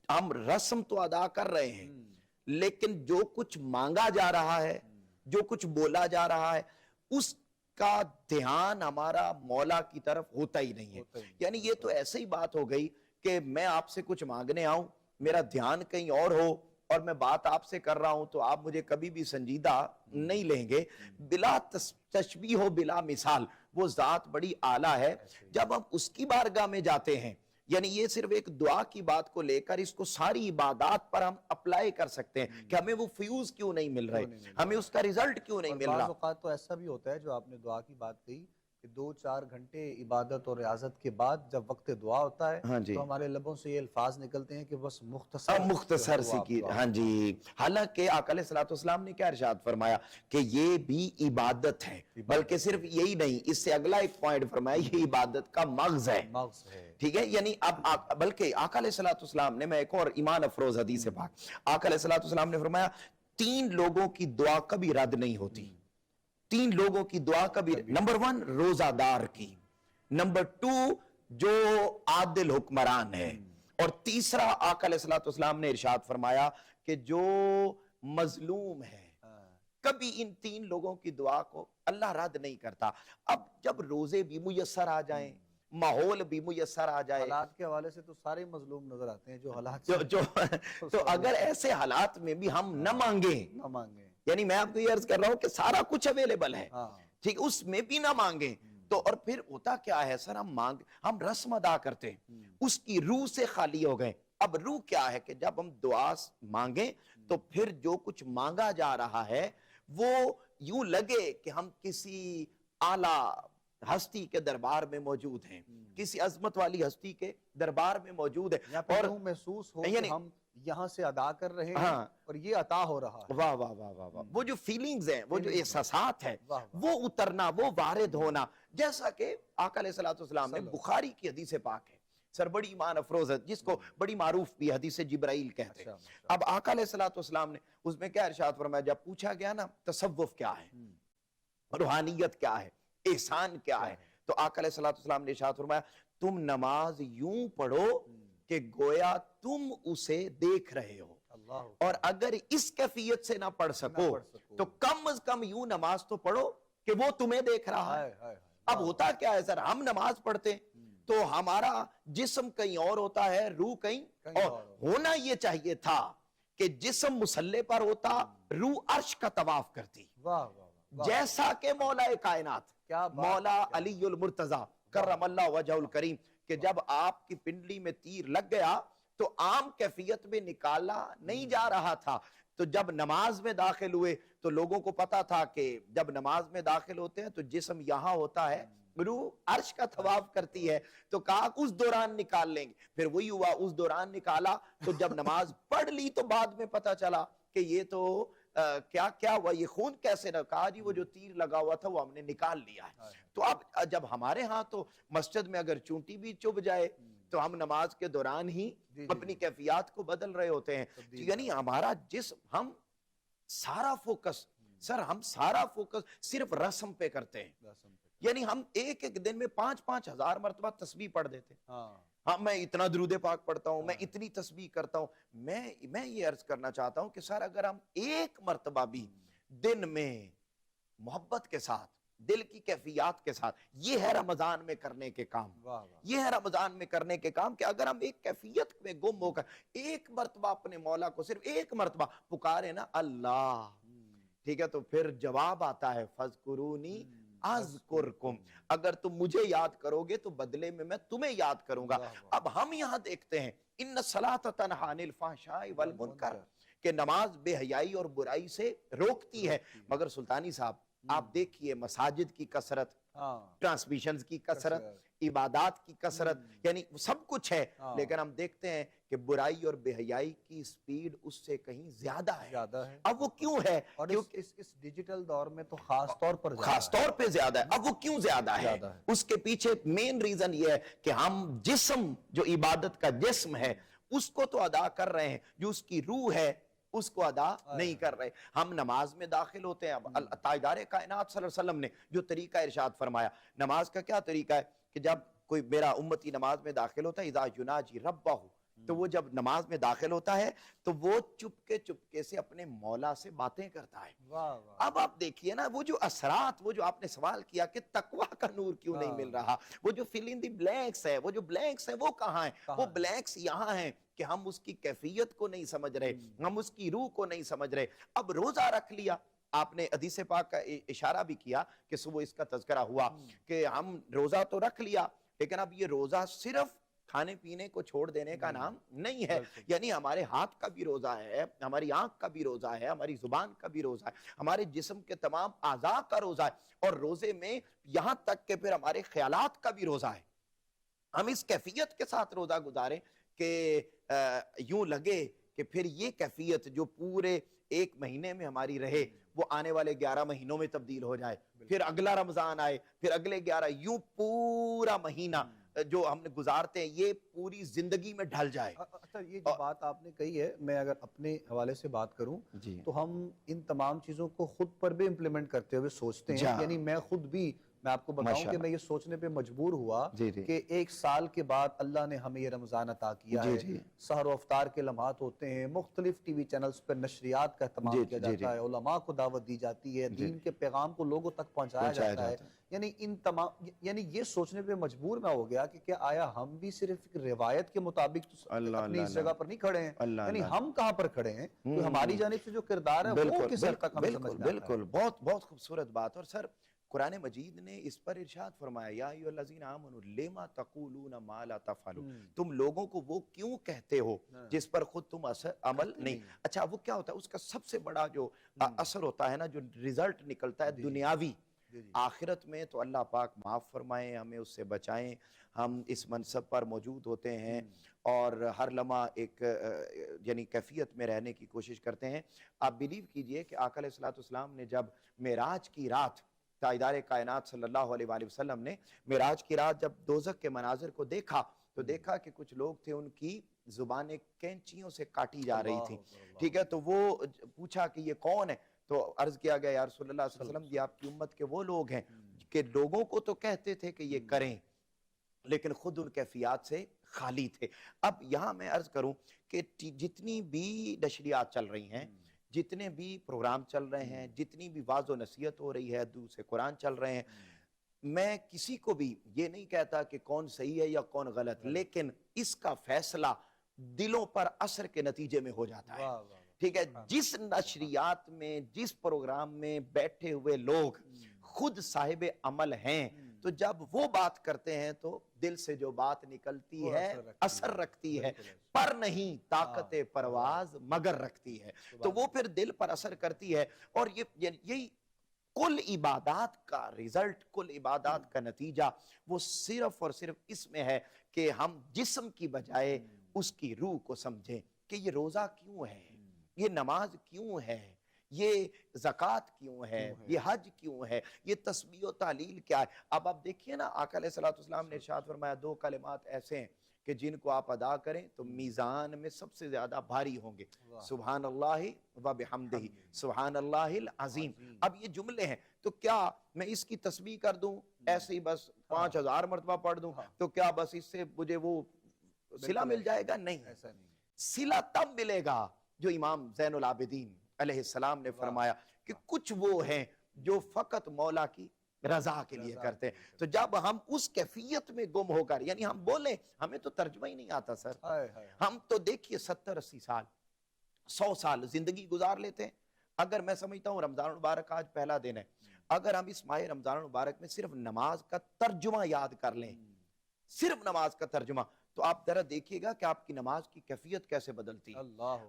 ہم رسم تو ادا کر رہے ہیں، لیکن جو کچھ مانگا جا رہا ہے، جو کچھ بولا جا رہا ہے، اس کا دھیان ہمارا مولا کی طرف ہوتا ہی نہیں ہے۔ یعنی یہ تو ایسے ہی بات ہو گئی کہ میں آپ سے کچھ مانگنے آؤں، میرا دھیان کہیں اور ہو، اور میں بات آپ سے کر رہا ہوں تو آپ مجھے کبھی بھی سنجیدہ نہیں لیں گے۔ بلا تشبیہ ہو بلا مثال، وہ ذات بڑی اعلیٰ ہے۔ جب ہم اس کی بارگاہ میں جاتے ہیں، یعنی یہ صرف ایک دعا کی بات کو لے کر اس کو ساری عبادات پر ہم اپلائی کر سکتے ہیں کہ ہمیں وہ فیوز کیوں نہیں مل رہے، ہمیں اس کا ریزلٹ کیوں نہیں مل رہا۔ بعض اوقات تو ایسا بھی ہوتا ہے جو آپ نے دعا کی بات کہی کہ کہ 2-4 گھنٹے عبادت اور ریاضت کے بعد جب وقت دعا ہوتا ہے ہاں جی، تو ہمارے لبوں سے یہ الفاظ نکلتے ہیں کہ بس مختصر مختصر سی کی، ہاں جی، حالانکہ آقا علیہ السلام نے کیا ارشاد فرمایا کہ یہ بھی عبادت ہے، بلکہ صرف یہی نہیں، اس سے اگلا ایک پوائنٹ فرمایا یہ عبادت کا مغز ہے، مغز ہے. ٹھیک ہے. یعنی اب بلکہ آقا علیہ السلام نے، میں ایک اور ایمان افروز حدیث سے پاک، آقا علیہ السلام نے فرمایا 3 لوگوں کی دعا کبھی رد نہیں ہوتی. 3 لوگوں کی دعا کبھی، نمبر 1 روزہ دار کی، نمبر 2 جو عادل حکمران ہے، اور تیسرا آقا علیہ السلام نے ارشاد فرمایا کہ جو مظلوم ہے. کبھی ان 3 لوگوں کی دعا کو اللہ رد نہیں کرتا. اب جب روزے بھی میسر آ جائیں، ماحول بھی میسر آ جائے، حالات کے حوالے سے تو سارے مظلوم نظر آتے ہیں جو حالات تو اگر ایسے حالات میں بھی ہم نہ مانگیں، نہ مانگیں، یعنی میں آپ کو یہ عرض کر رہا ہوں کہ سارا کچھ اویلیبل ہے، ہاں ٹھیک، اس میں بھی نہ مانگیں تو، اور پھر ہوتا کیا ہے سر، ہم رسم ادا کرتے ہیں، اس کی روح سے خالی ہو گئے. اب روح کیا ہے کہ جب ہم دعا مانگیں تو پھر جو کچھ مانگا جا رہا ہے وہ یوں لگے کہ ہم کسی اعلیٰ ہستی کے دربار میں موجود ہیں، کسی عظمت والی ہستی کے دربار میں موجود ہے، یا پھر اور یوں محسوس ہو یعنی کہ ہم یہاں سے ادا کر رہے ہیں ہاں، اور یہ عطا ہو رہا ہے. واہ واہ واہ واہ واہ، وہ جو فیلنگز ہیں، وہ جو Feelings احساسات ہیں، واہ واہ. وہ اترنا، وہ وارد ہونا، جیسا کہ آقا علیہ السلام نے، بخاری کی حدیث پاک ہے سر، بڑی ایمان افروز ہے، جس کو بڑی معروف بھی حدیث جبرائیل کہتے ہیں. اب آقا علیہ السلام نے اس میں کیا ارشاد فرمایا، جب پوچھا گیا نا تصوف کیا ہے، روحانیت کیا ہے، احسان کیا ہے، تو آقا علیہ السلام نے ارشاد فرمایا تم نماز یوں پڑھو کہ گویا تم اسے دیکھ رہے ہو، اور اگر اس کیفیت سے نہ پڑھ سکو تو کم از کم یوں نماز تو پڑھو کہ وہ تمہیں دیکھ رہا ہے. اب ہوتا کیا ہے سر، ہم نماز پڑھتے ہیں تو ہمارا جسم کہیں اور ہوتا ہے، روح کہیں اور. ہونا یہ چاہیے تھا کہ جسم مصلی پر ہوتا، روح عرش کا طواف کرتی، جیسا کہ مولا کائنات مولا علی المرتضی کرم اللہ وجہ الکریم، کہ جب آپ کی پنڈلی میں تیر لگ گیا تو عام کیفیت میں نکالا نہیں جا رہا تھا. تو جب نماز میں داخل ہوئے تو لوگوں کو پتا تھا کہ جب نماز میں داخل ہوتے ہیں تو جسم یہاں ہوتا ہے، روح عرش کا طواف کرتی ہے، تو کہا اس دوران نکال لیں گے. پھر وہی ہوا، اس دوران نکالا تو جب نماز پڑھ لی تو بعد میں پتا چلا کہ یہ تو کیا ہوا، یہ خون کیسے نہ، کہا جی وہ جو تیر لگا ہوا تھا وہ ہم نے نکال لیا ہے. تو اب جب ہمارے ہاں تو مسجد میں اگر چونٹی بھی چبھ جائے تو ہم نماز کے دوران ہی اپنی کیفیات کو بدل رہے ہوتے ہیں. یعنی ہمارا جسم، ہم سارا فوکس سر، ہم سارا فوکس صرف رسم پہ کرتے ہیں. یعنی ہم ایک دن میں 5-5 ہزار مرتبہ تسبیح پڑھ دیتے ہیں. ہاں میں اتنا درود پاک پڑھتا ہوں، میں اتنی تسبیح کرتا ہوں. میں یہ عرض کرنا چاہتا ہوں کہ سر اگر ہم ایک مرتبہ بھی دن میں محبت کے ساتھ، دل کی کیفیات کے ساتھ، یہ ہے رمضان میں کرنے کے کام، یہ ہے رمضان میں کرنے کے کام کہ اگر ہم ایک کیفیت میں گم ہو کر ایک مرتبہ اپنے مولا کو صرف ایک مرتبہ پکارے نا اللہ، ٹھیک ہے، تو پھر جواب آتا ہے فَاذْكُرُونِي اذکرکم، اگر تم مجھے یاد کرو گے تو بدلے میں تمہیں یاد کروں گا. اب ہم یہاں دیکھتے ہیں ان الصلاۃ تنہی عن الفحشاء والمنکر، کہ نماز بے حیائی اور برائی سے روکتی ہے. مگر سلطانی صاحب آپ دیکھیے مساجد کی کثرت، ٹرانسمیشنز کی کثرت، عبادات کی کثرت، یعنی سب کچھ ہے، لیکن ہم دیکھتے ہیں کہ برائی اور بے حیائی کی سپیڈ اس سے کہیں زیادہ ہے. اب وہ کیوں ہے؟ اور اس ڈیجیٹل دور میں تو خاص طور پہ زیادہ ہے. اب وہ کیوں زیادہ ہے؟ اس کے پیچھے مین ریزن یہ ہے کہ ہم جسم، جو عبادت کا جسم ہے اس کو تو ادا کر رہے ہیں، جو اس کی روح ہے اس کو ادا نہیں کر رہے. ہم نماز میں داخل ہوتے ہیں. اب تاجدار کائنات صلی اللہ علیہ وسلم نے جو طریقہ ارشاد فرمایا، نماز کا کیا طریقہ ہے کہ جب کوئی میرا امتی نماز میں داخل ہوتا ہے، اذا یناجی ربہ، تو وہ جب نماز میں داخل ہوتا ہے تو وہ چپکے سے اپنے مولا سے باتیں کرتا ہے. اب آپ دیکھیے نا وہ جو اثرات، وہ جو آپ نے سوال کیا کہ تقوی کا نور کیوں نہیں مل رہا، وہ جو فل ان دی بلینکس ہے، وہ جو بلینکس ہے وہ کہاں ہیں؟ وہ بلینکس یہاں ہیں کہ ہم اس کی کیفیت کو نہیں سمجھ رہے، ہم اس کی روح کو نہیں سمجھ رہے. اب روزہ رکھ لیا، آپ نے حدیث پاک کا اشارہ بھی کیا کہ صبح اس کا تذکرہ ہوا کہ ہم روزہ تو رکھ لیا، لیکن اب یہ روزہ صرف کھانے پینے کو چھوڑ دینے کا نام نہیں ہے. یعنی ہمارے ہاتھ کا بھی روزہ ہے, ہماری آنکھ کا بھی روزہ ہے, ہماری زبان کا بھی روزہ ہے, ہمارے جسم کے تمام اعضاء کا روزہ ہے, اور روزے میں یہاں تک کہ پھر ہمارے خیالات کا بھی روزہ ہے. ہم اس کیفیت کے ساتھ روزہ گزاریں کہ یوں لگے کہ پھر یہ کیفیت جو پورے ایک مہینے میں ہماری رہے وہ آنے والے 11 مہینوں میں تبدیل ہو جائے, پھر اگلا رمضان آئے, پھر اگلے 11, یوں پورا مہینہ جو ہم نے گزارتے ہیں یہ پوری زندگی میں ڈھل جائے. اچھا, یہ جو بات آپ نے کہی ہے, میں اگر اپنے حوالے سے بات کروں تو ہم ان تمام چیزوں کو خود پر بھی امپلیمنٹ کرتے ہوئے سوچتے ہیں. یعنی میں خود بھی, میں آپ کو بتاؤں کہ میں یہ سوچنے پہ مجبور ہوا کہ ایک سال کے بعد اللہ نے ہمیں یہ رمضان عطا کیا ہے. سحر و افطار کے لمحات ہوتے ہیں, مختلف ٹی وی چینلز پر نشریات کا اہتمام کیا جاتا ہے, علماء کو دعوت دی جاتی ہے, دین کے پیغام کو لوگوں تک پہنچایا جاتا ہے. یعنی ان تمام, یعنی یہ سوچنے پہ مجبور میں ہو گیا کہ کیا آیا ہم بھی صرف ایک روایت کے مطابق اپنی اس جگہ پر نہیں کھڑے ہیں؟ یعنی ہم کہاں پر کھڑے ہیں؟ تو ہماری جانب سے جو کردار ہے وہ کس حد تک ہمیں سمجھ میں آتا ہے؟ بالکل, بہت بہت خوبصورت بات. اور سر قرآن مجید نے اس پر ارشاد فرمایا, یا ایھا الذین آمنوا لما تقولون ما لا تفعلون, تم لوگوں کو وہ کیوں کہتے ہو جس پر خود تم عمل نہیں. اچھا, وہ کیا ہوتا ہے, اس کا سب سے بڑا جو اثر ہوتا ہے نا, جو ریزلٹ نکلتا ہے دنیاوی, آخرت میں تو اللہ پاک معاف فرمائیں, ہمیں اس سے بچائیں. ہم اس منصب پر موجود ہوتے ہیں اور ہر لمحہ ایک یعنی کیفیت میں رہنے کی کوشش کرتے ہیں. آپ بلیو کیجئے کہ آقا علیہ السلام نے جب معراج کی رات, تاجدار کائنات صلی اللہ علیہ وآلہ وسلم نے معراج کی رات جب دوزخ کے مناظر کو دیکھا تو دیکھا کہ کچھ لوگ تھے, ان کی زبانیں کینچیوں سے کاٹی جا رہی تھیں. ٹھیک ہے, تو وہ پوچھا کہ یہ کون ہے, تو عرض کیا گیا, یا رسول اللہ صلی اللہ علیہ وسلم, یہ آپ کی امت کے وہ لوگ ہیں کہ لوگوں کو تو کہتے تھے کہ یہ کریں لیکن خود ان کیفیات سے خالی تھے. اب یہاں میں عرض کروں کہ جتنی بھی نشریات چل رہی ہیں, جتنے بھی پروگرام چل رہے ہیں, جتنی بھی واعظ و نصیحت ہو رہی ہے, دوسرے قرآن چل رہے ہیں, میں کسی کو بھی یہ نہیں کہتا کہ کون صحیح ہے یا کون غلط, لیکن اس کا فیصلہ دلوں پر اثر کے نتیجے میں ہو جاتا ہے. ٹھیک ہے, جس نشریات میں, جس پروگرام میں بیٹھے ہوئے لوگ خود صاحب عمل ہیں, تو جب وہ بات کرتے ہیں تو دل سے جو بات نکلتی ہے اثر رکھتی ہے, پر نہیں طاقت پرواز مگر رکھتی ہے. تو وہ پھر دل پر اثر کرتی ہے. اور یہی کل عبادات کا رزلٹ, کل عبادات کا نتیجہ وہ صرف اور صرف اس میں ہے کہ ہم جسم کی بجائے اس کی روح کو سمجھیں کہ یہ روزہ کیوں ہے, یہ نماز کیوں ہے, یہ زکوٰۃ کیوں ہے, یہ حج کیوں ہے, یہ تسبیح و تحلیل کیا ہے. اب آپ دیکھیے نا, آقا علیہ السلام نے ارشاد فرمایا, 2 کلمات ایسے ہیں کہ جن کو آپ ادا کریں تو میزان میں سب سے زیادہ بھاری ہوں گے, سبحان اللہ و بحمدہ, سبحان اللہ العظیم. اب یہ جملے ہیں, تو کیا میں اس کی تسبیح کر دوں ایسے ہی بس 5000 مرتبہ پڑھ دوں تو کیا بس اس سے مجھے وہ صلہ مل جائے گا؟ نہیں, صلہ تب ملے گا جو امام زین العابدین علیہ السلام نے فرمایا کہ کچھ وہ ہیں جو فقط مولا کی رضا کے لیے کرتے ہیں. تو جب ہم اس کیفیت میں گم ہو کر, یعنی ہم بولیں, ہمیں تو ترجمہ ہی نہیں آتا سر, ہم تو دیکھیے 70-80 سال 100 سال زندگی گزار لیتے ہیں. اگر میں سمجھتا ہوں رمضان المبارک آج پہلا دن ہے, اگر ہم اس ماہ رمضان المبارک میں صرف نماز کا ترجمہ یاد کر لیں, صرف نماز کا ترجمہ, تو آپ ذرا دیکھیے گا کہ آپ کی نماز کی کیفیت کیسے بدلتی ہے.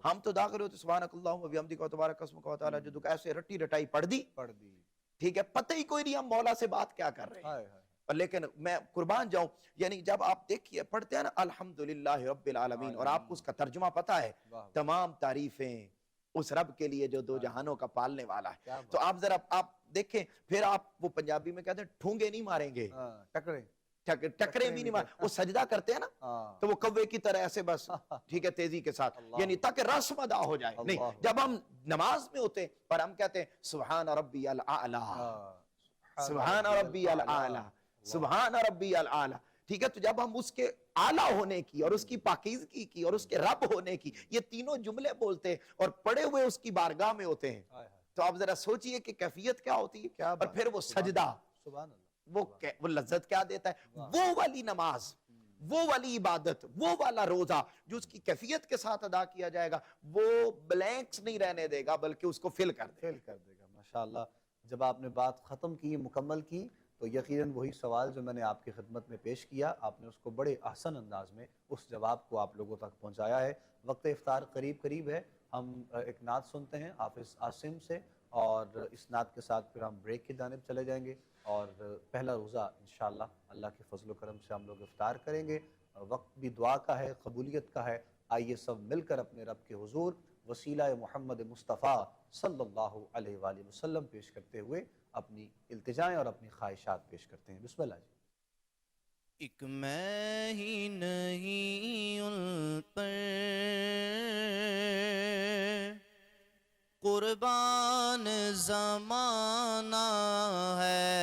ہم تو داخل ہوتے سبحانک اللہم و بحمدک و تبارک اسمک و تعالی جدک, ایسے رٹی رٹائی پڑھ دی, ٹھیک ہے, پتہ ہی کوئی نہیں ہم مولا سے بات کیا کر رہے ہیں. لیکن میں قربان جاؤں, یعنی جب آپ دیکھیے پڑھتے ہیں نا الحمدللہ رب العالمین, اور آپ کو اس کا ترجمہ پتہ ہے, تمام تعریفیں اس رب کے لیے جو 2 جہانوں کا پالنے والا ہے. تو آپ ذرا آپ دیکھیں, پھر آپ وہ پنجابی میں کہتے ہیں ٹھونگے نہیں ماریں گے, ٹکرے بھی نہیں ماریں, وہ سجدہ کرتے ہیں نا تو وہ کوے کی طرح ایسے بس, ٹھیک ہے, تیزی کے ساتھ, یعنی تاکہ رسم ادا ہو جائے. نہیں, جب ہم نماز میں ہوتے اور ہم کہتے ہیں سبحان ربی الاعلی, سبحان ربی الاعلی, سبحان ربی الاعلی, ٹھیک ہے, تو جب ہم اس کے اعلیٰ ہونے کی اور اس کی پاکیزگی کی اور اس کے رب ہونے کی یہ تینوں جملے بولتے ہیں اور پڑے ہوئے اس کی بارگاہ میں ہوتے ہیں, تو آپ ذرا سوچئے کہ کیفیت کیا ہوتی ہے. اور پھر وہ سجدہ, وہ لذت کیا دیتا ہے, وہ والی نماز, وہ والی عبادت, وہ والا روزہ جو اس کی کیفیت کے ساتھ ادا کیا جائے گا, وہ بلینکس نہیں رہنے دے گا بلکہ اس کو فل کر دے گا. ماشاءاللہ, جب آپ نے بات ختم کی, مکمل کی, تو یقیناً وہی سوال جو میں نے آپ کی خدمت میں پیش کیا، آپ نے اس کو بڑے احسن انداز میں اس جواب کو آپ لوگوں تک پہنچایا ہے۔ وقت افطار قریب ہے، ہم ایک نعت سنتے ہیں حافظ عاصم سے، اور اس نعت کے ساتھ پھر ہم بریک کی جانب چلے جائیں گے، اور پہلا روزہ انشاءاللہ اللہ کے فضل و کرم سے ہم لوگ افطار کریں گے۔ وقت بھی دعا کا ہے، قبولیت کا ہے، آئیے سب مل کر اپنے رب کے حضور وسیلہ محمد مصطفیٰ صلی اللہ علیہ وآلہ وسلم پیش کرتے ہوئے اپنی التجائیں اور اپنی خواہشات پیش کرتے ہیں۔ بسم اللہ جی۔ ایک میں ہی نہیں ان پر قربان زمانہ ہے،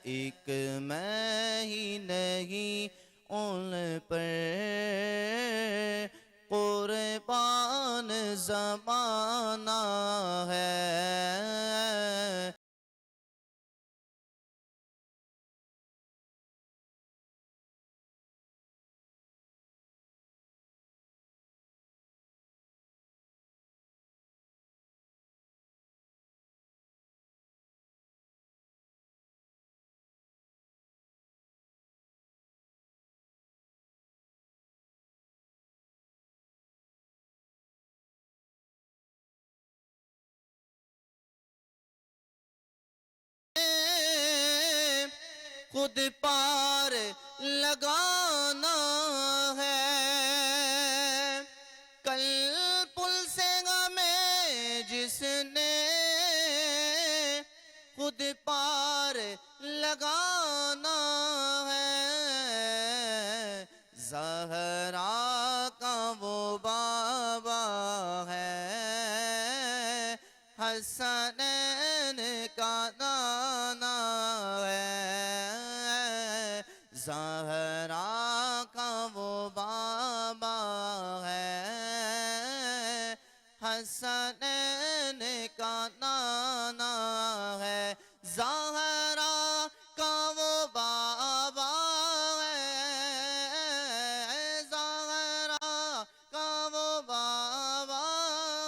ایک میں ہی نہیں ان پر قربان زمانہ ہے۔ خود پار لگانا ہے، کل پلسے گا میں جس نے خود پار لگانا ہے، زہرا کا وہ بابا ہے، حسنین کا نانا ہے، زہرا کا وہ بابا ہے، حسنین کا نانا ہے، زہرا کا وہ بابا ہے، زہرا کا وہ بابا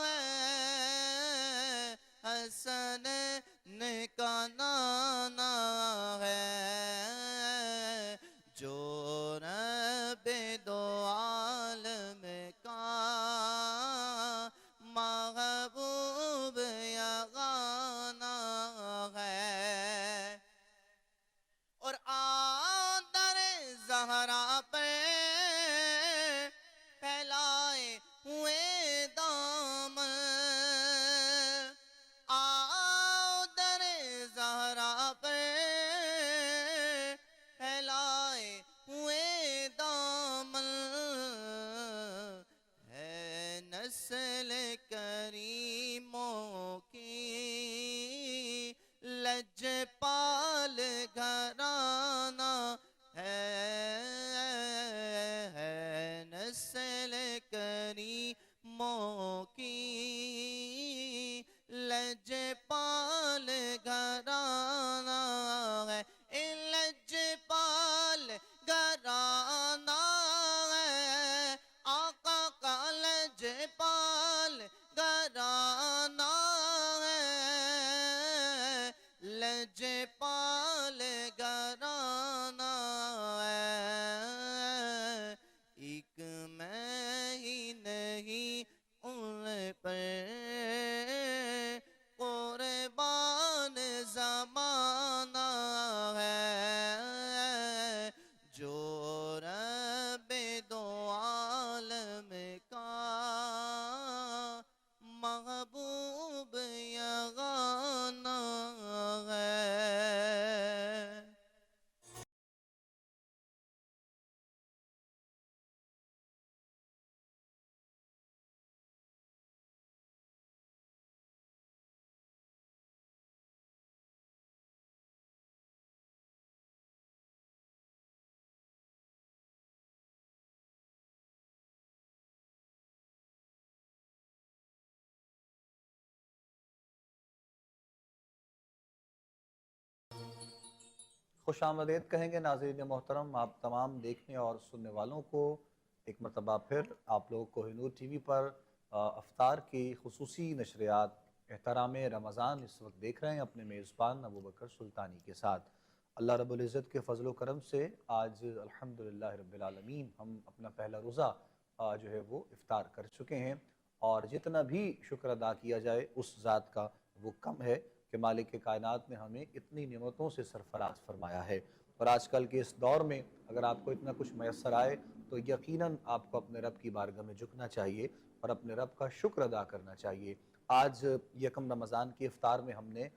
ہے، حسنین کا نانا ہے، جو رب دو عالم کا محبوب یگانہ ہے، اور آدر زہرا پہ پھیلائے ہوئے دامن، آدر زہرا پہ پھیلائے ہوئے دامن، ہے نسل کریموں کی لجپال گھرانہ ہے، نسل کریموں کی لجپال گھرانہ ہے، لجپال گھرانہ ہے، آقا کا لجپال گھرانہ ہے، لجپال گھرانہ ہے، ایک میں ہی نہیں ان پر قربان زمانہ ہے، جو رب دو عالم کا محبوب یگانہ ہے۔ خوش آمدید کہیں گے ناظرین محترم آپ تمام دیکھنے اور سننے والوں کو ایک مرتبہ پھر آپ لوگوں کو کوہ نور ٹی وی پر افطار کی خصوصی نشریات احترام رمضان اس وقت دیکھ رہے ہیں اپنے میزبان ابو بکر سلطانی کے ساتھ۔ اللہ رب العزت کے فضل و کرم سے آج الحمدللہ رب العالمین ہم اپنا پہلا روزہ جو ہے وہ افطار کر چکے ہیں، اور جتنا بھی شکر ادا کیا جائے اس ذات کا وہ کم ہے کہ مالک کائنات نے ہمیں اتنی نعمتوں سے سرفراز فرمایا ہے۔ اور آج کل کے اس دور میں اگر آپ کو اتنا کچھ میسر آئے تو یقیناً آپ کو اپنے رب کی بارگاہ میں جھکنا چاہیے اور اپنے رب کا شکر ادا کرنا چاہیے۔ آج یکم رمضان کی افطار میں ہم نے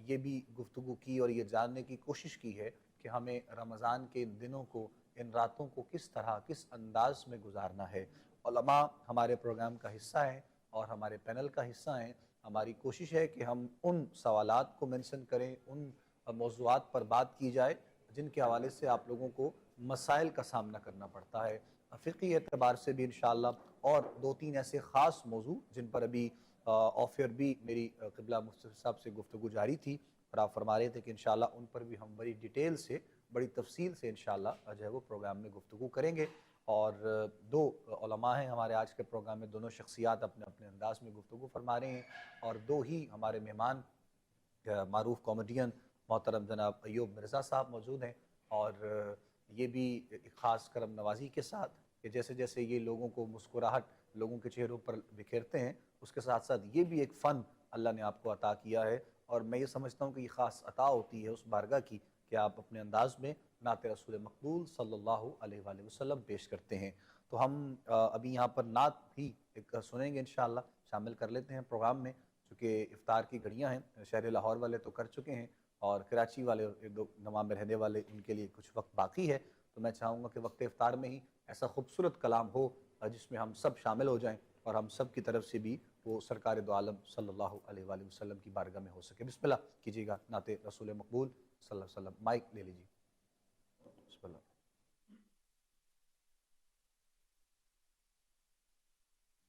یہ بھی گفتگو کی اور یہ جاننے کی کوشش کی ہے کہ ہمیں رمضان کے ان دنوں کو، ان راتوں کو کس طرح، کس انداز میں گزارنا ہے۔ علماء ہمارے پروگرام کا حصہ ہیں اور ہمارے پینل کا حصہ ہیں۔ ہماری کوشش ہے کہ ہم ان سوالات کو منشن کریں، ان موضوعات پر بات کی جائے جن کے حوالے سے آپ لوگوں کو مسائل کا سامنا کرنا پڑتا ہے فقہی اعتبار سے بھی انشاءاللہ، اور دو تین ایسے خاص موضوع جن پر ابھی آف ایئر بھی میری قبلہ مفتی صاحب سے گفتگو جاری تھی اور آپ فرما رہے تھے کہ انشاءاللہ ان پر بھی ہم بڑی ڈیٹیل سے، بڑی تفصیل سے انشاءاللہ جو ہے وہ پروگرام میں گفتگو کریں گے۔ اور دو علماء ہیں ہمارے آج کے پروگرام میں، دونوں شخصیات اپنے اپنے انداز میں گفتگو فرما رہے ہیں، اور دو ہی ہمارے مہمان معروف کامیڈین محترم جناب ایوب مرزا صاحب موجود ہیں، اور یہ بھی ایک خاص کرم نوازی کے ساتھ کہ جیسے جیسے یہ لوگوں کو مسکراہٹ لوگوں کے چہروں پر بکھیرتے ہیں، اس کے ساتھ ساتھ یہ بھی ایک فن اللہ نے آپ کو عطا کیا ہے، اور میں یہ سمجھتا ہوں کہ یہ خاص عطا ہوتی ہے اس بارگاہ کی کہ آپ اپنے انداز میں نعت رسول مقبول صلی اللہ علیہ وآلہ وسلم پیش کرتے ہیں۔ تو ہم ابھی یہاں پر نعت بھی ایک سنیں گے انشاءاللہ، شامل کر لیتے ہیں پروگرام میں، چونکہ افطار کی گھڑیاں ہیں۔ شہر لاہور والے تو کر چکے ہیں، اور کراچی والے اور ایک دو نواں میں رہنے والے ان کے لیے کچھ وقت باقی ہے، تو میں چاہوں گا کہ وقت افطار میں ہی ایسا خوبصورت کلام ہو جس میں ہم سب شامل ہو جائیں اور ہم سب کی طرف سے بھی وہ سرکار دو عالم صلی اللہ علیہ وآلہ وسلم کی بارگاہ میں ہو سکے۔ بسم اللہ کیجیے گا نعت رسول مقبول صلی اللہ علیہ وسلم۔ مائک لے لیجیے، بسم اللہ۔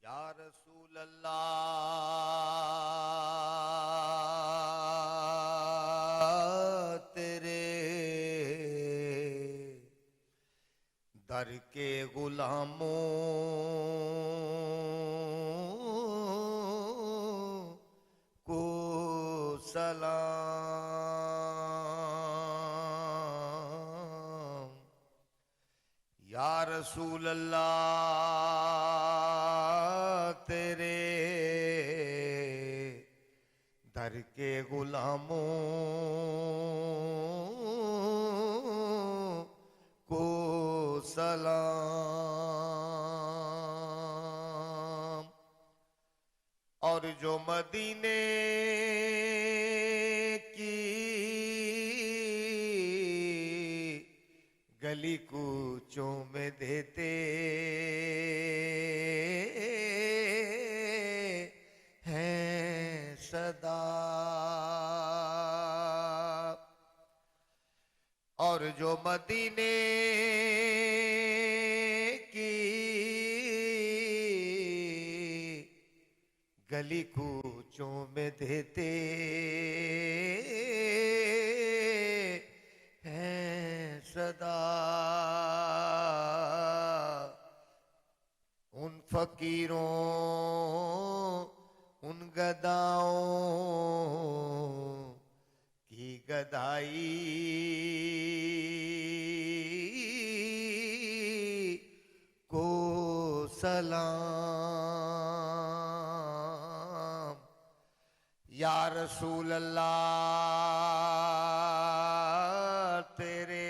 یا رسول اللہ تیرے در کے غلاموں کو سلام، یا رسول اللہ تیرے در کے غلاموں کو سلام، اور جو مدینے کی گلی کوچوں میں دیتے ہیں صدا، اور جو مدینے کی گلی کوچوں میں دیتے ہیں صدا، ان فقیروں، ان گداؤں کی گدائی کو سلام، یا رسول اللہ تیرے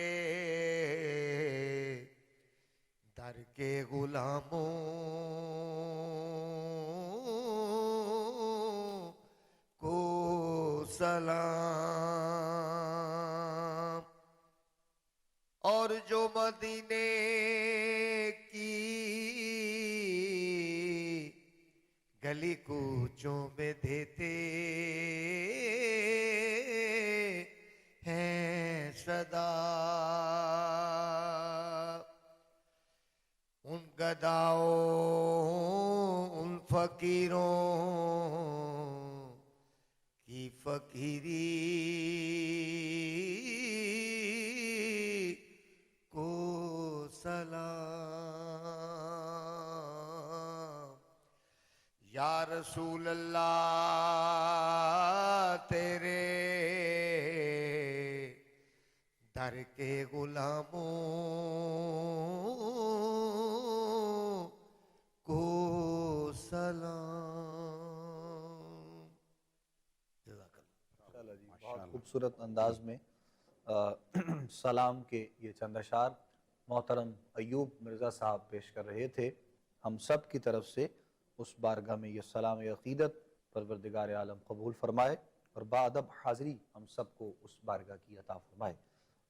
در کے غلاموں کو سلام، اور جو مدینے کی گلی کوچوں میں دیتے ہیں صدا، ان گداؤں، ان فقیروں کی فقیری کو سلام، یا رسول اللہ تیرے در کے غلاموں کو سلام. جزاک اللہ. جی بہت خوبصورت انداز میں سلام کے یہ چند اشعار محترم ایوب مرزا صاحب پیش کر رہے تھے. ہم سب کی طرف سے اس بارگاہ میں یہ سلام عقیدت پروردگار عالم قبول فرمائے اور باادب حاضری ہم سب کو اس بارگاہ کی عطا فرمائے.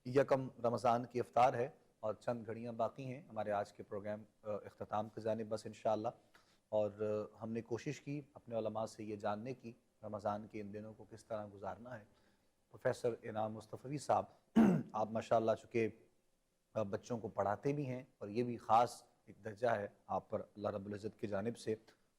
یکم رمضان کی افطار ہے اور چند گھڑیاں باقی ہیں ہمارے آج کے پروگرام اختتام کی جانب بس انشاءاللہ. اور ہم نے کوشش کی اپنے علماء سے یہ جاننے کی رمضان کے ان دنوں کو کس طرح گزارنا ہے. پروفیسر انعام مصطفی صاحب آپ ماشاءاللہ چونکہ بچوں کو پڑھاتے بھی ہیں اور یہ بھی خاص ایک درجہ ہے آپ پر اللہ رب العزت کی جانب سے.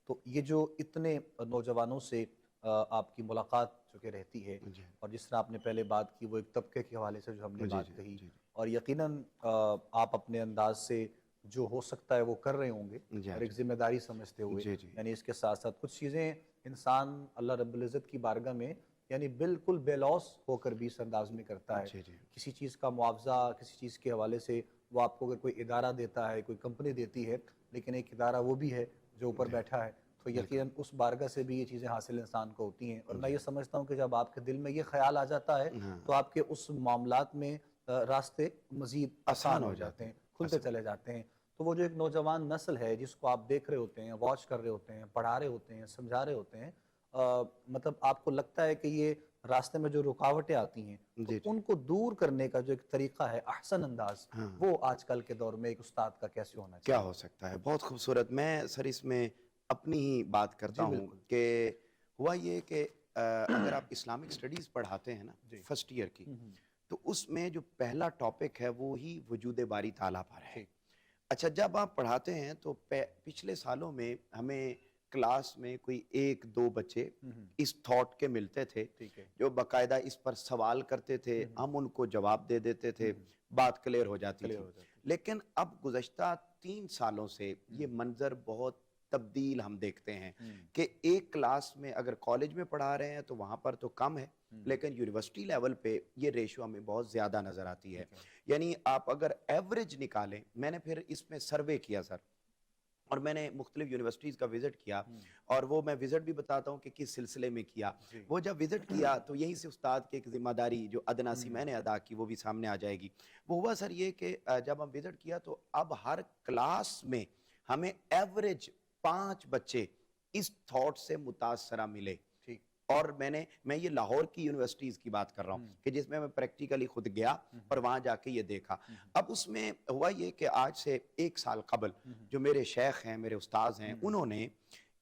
تو یہ جو اتنے نوجوانوں سے آپ کی ملاقات چونکہ رہتی ہے اور جس طرح آپ نے پہلے بات کی وہ ایک طبقے کے حوالے سے جو ہم نے بات کہی اور یقیناً آپ اپنے انداز سے جو ہو سکتا ہے وہ کر رہے ہوں گے اور ایک ذمہ داری سمجھتے ہوئے یعنی اس کے ساتھ ساتھ کچھ چیزیں انسان اللہ رب العزت کی بارگاہ میں یعنی بالکل بے لوث ہو کر بھی اس انداز میں کرتا ہے. کسی چیز کا معاوضہ کسی چیز کے حوالے سے وہ آپ کو اگر کوئی ادارہ دیتا ہے کوئی کمپنی دیتی ہے لیکن ایک ادارہ وہ بھی ہے جو اوپر بیٹھا ہے تو یقیناً اس بارگاہ سے بھی یہ چیزیں حاصل انسان کو ہوتی ہیں. اور میں یہ سمجھتا ہوں کہ جب آپ کے دل میں یہ خیال آ جاتا ہے تو آپ کے اس معاملات میں راستے مزید آسان ہو جاتے ہیں کھلتے چلے جاتے ہیں. تو وہ جو ایک نوجوان نسل ہے جس کو آپ دیکھ رہے ہوتے ہیں واچ کر رہے ہوتے ہیں پڑھا رہے ہوتے ہیں سمجھا رہے ہوتے ہیں مطلب آپ کو لگتا ہے کہ یہ راستے میں جو رکاوٹیں آتی ہیں تو ان کو دور کرنے کا جو ایک طریقہ ہے احسن انداز وہ آج کل کے دور میں ایک استاد کا کیسے ہونا چاہیے؟ کیا ہو سکتا ہے؟ بہت خوبصورت. میں سر اس میں اپنی ہی بات کرتا ہوں کہ ہوا یہ کہ اگر آپ اسلامک سٹڈیز پڑھاتے ہیں نا فرسٹ ایئر کی تو اس میں جو پہلا ٹاپک ہے وہی وجود باری تعالیٰ پر ہے. اچھا جب آپ پڑھاتے ہیں تو پچھلے سالوں میں ہمیں کلاس میں کوئی ایک دو بچے اس تھاٹ کے ملتے تھے جو باقاعدہ اس پر سوال کرتے تھے ہم ان کو جواب دے دیتے تھے بات کلیئر ہو جاتی تھی. لیکن اب گزشتہ 3 سالوں سے یہ منظر بہت تبدیل ہم دیکھتے ہیں کہ ایک کلاس میں اگر کالج میں پڑھا رہے ہیں تو وہاں پر تو کم ہے لیکن یونیورسٹی لیول پہ یہ ریشو ہمیں بہت زیادہ نظر آتی ہے. یعنی آپ اگر ایوریج نکالیں میں نے پھر اس میں سروے کیا سر اور میں نے مختلف یونیورسٹیز کا وزٹ کیا اور وہ میں وزٹ بھی بتاتا ہوں کہ کس سلسلے میں کیا. وہ جب وزٹ کیا تو یہیں سے استاد کے ایک ذمہ داری جو ادنا سی میں نے ادا کی وہ بھی سامنے آ جائے گی. وہ ہوا سر یہ کہ جب ہم وزٹ کیا تو اب ہر کلاس میں ہمیں ایوریج 5 بچے اس تھاٹ سے متاثرہ ملے. اور میں یہ لاہور کی یونیورسٹیز کی بات کر رہا ہوں کہ جس میں پریکٹیکلی خود گیا اور وہاں جا کے یہ دیکھا. اب اس میں ہوا یہ کہ آج سے 1 سال قبل جو میرے شیخ ہیں میرے استاذ ہیں انہوں نے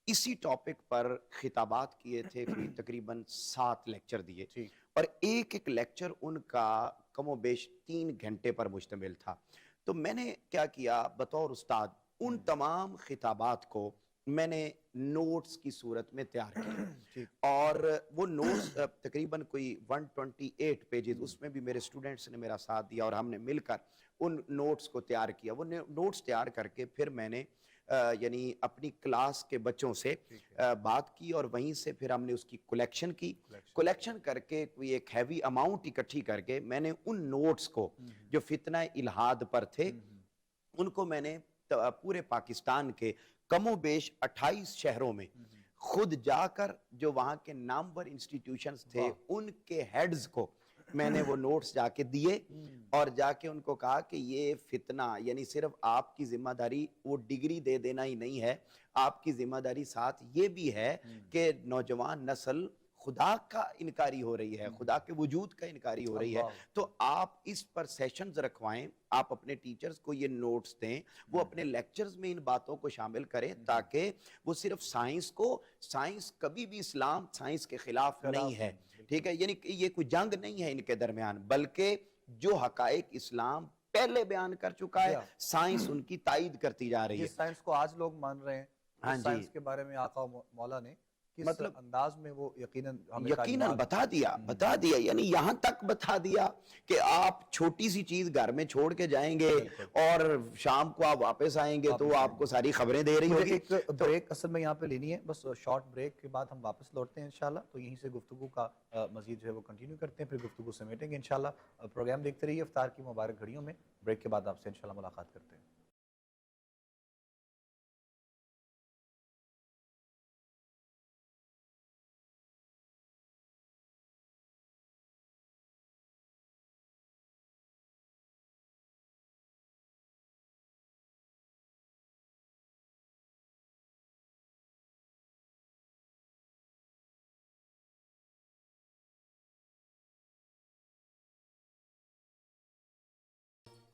اسی ٹاپک پر خطابات کیے تھے کوئی تقریباً 7 لیکچر دیے اور ایک لیکچر ان کا کم و بیش 3 گھنٹے پر مشتمل تھا. تو میں نے کیا کیا بطور استاد ان تمام خطابات کو میں نے نوٹس کی صورت میں تیار کیا اور وہ نوٹس تقریباً کوئی 128 پیجز اس میں بھی میرے سٹوڈنٹس نے میرا ساتھ دیا اور ہم نے مل کر ان نوٹس کو تیار کیا. وہ نوٹس تیار کر کے پھر میں نے یعنی اپنی کلاس کے بچوں سے بات کی اور وہیں سے پھر ہم نے اس کی کلیکشن کر کے کوئی ایک ہیوی اماؤنٹ اکٹھی کر کے میں نے ان نوٹس کو جو فتنہ الہاد پر تھے ان کو میں نے پورے پاکستان کے کم و بیش 28 شہروں میں خود جا کر جو وہاں کے نامور انسٹیٹیوشنز تھے ان کے ہیڈز کو میں نے وہ نوٹس جا کے دیے اور جا کے ان کو کہا کہ یہ فتنہ یعنی صرف آپ کی ذمہ داری وہ ڈگری دے دینا ہی نہیں ہے آپ کی ذمہ داری ساتھ یہ بھی ہے کہ نوجوان نسل خدا کا انکاری ہو رہی ہے خدا کے وجود کا انکاری ہو رہی ہے تو آپ اس پر سیشنز رکھوائیں آپ اپنے ٹیچرز کو یہ نوٹس دیں وہ اپنے لیکچرز میں ان باتوں کو شامل کریں تاکہ وہ صرف سائنس کبھی بھی اسلام سائنس کے خلاف نہیں ہے ٹھیک ہے یعنی یہ کوئی جنگ نہیں ہے ان کے درمیان بلکہ جو حقائق اسلام پہلے بیان کر چکا ہے سائنس ان کی تائید کرتی جا رہی ہے. سائنس کو آج لوگ مان رہے ہیں سائنس کے بارے میں آقا مولا نے کس مطلب انداز میں وہ یقیناً یقیناً بتا دیا یعنی یہاں تک بتا دیا کہ آپ چھوٹی سی چیز گھر میں چھوڑ کے جائیں گے اور شام کو آپ واپس آئیں گے تو آپ کو ساری خبریں دے رہی ہوگی. ایک بریک اصل میں یہاں پہ لینی ہے، بس شارٹ بریک کے بعد ہم واپس لوٹتے ہیں انشاءاللہ، تو یہیں سے گفتگو کا مزید جو ہے وہ کنٹینیو کرتے ہیں، پھر گفتگو سمیٹیں گے انشاءاللہ. پروگرام دیکھتے رہیے افطار کی مبارک گھڑیوں میں. بریک کے بعد آپ سے انشاءاللہ ملاقات کرتے ہیں.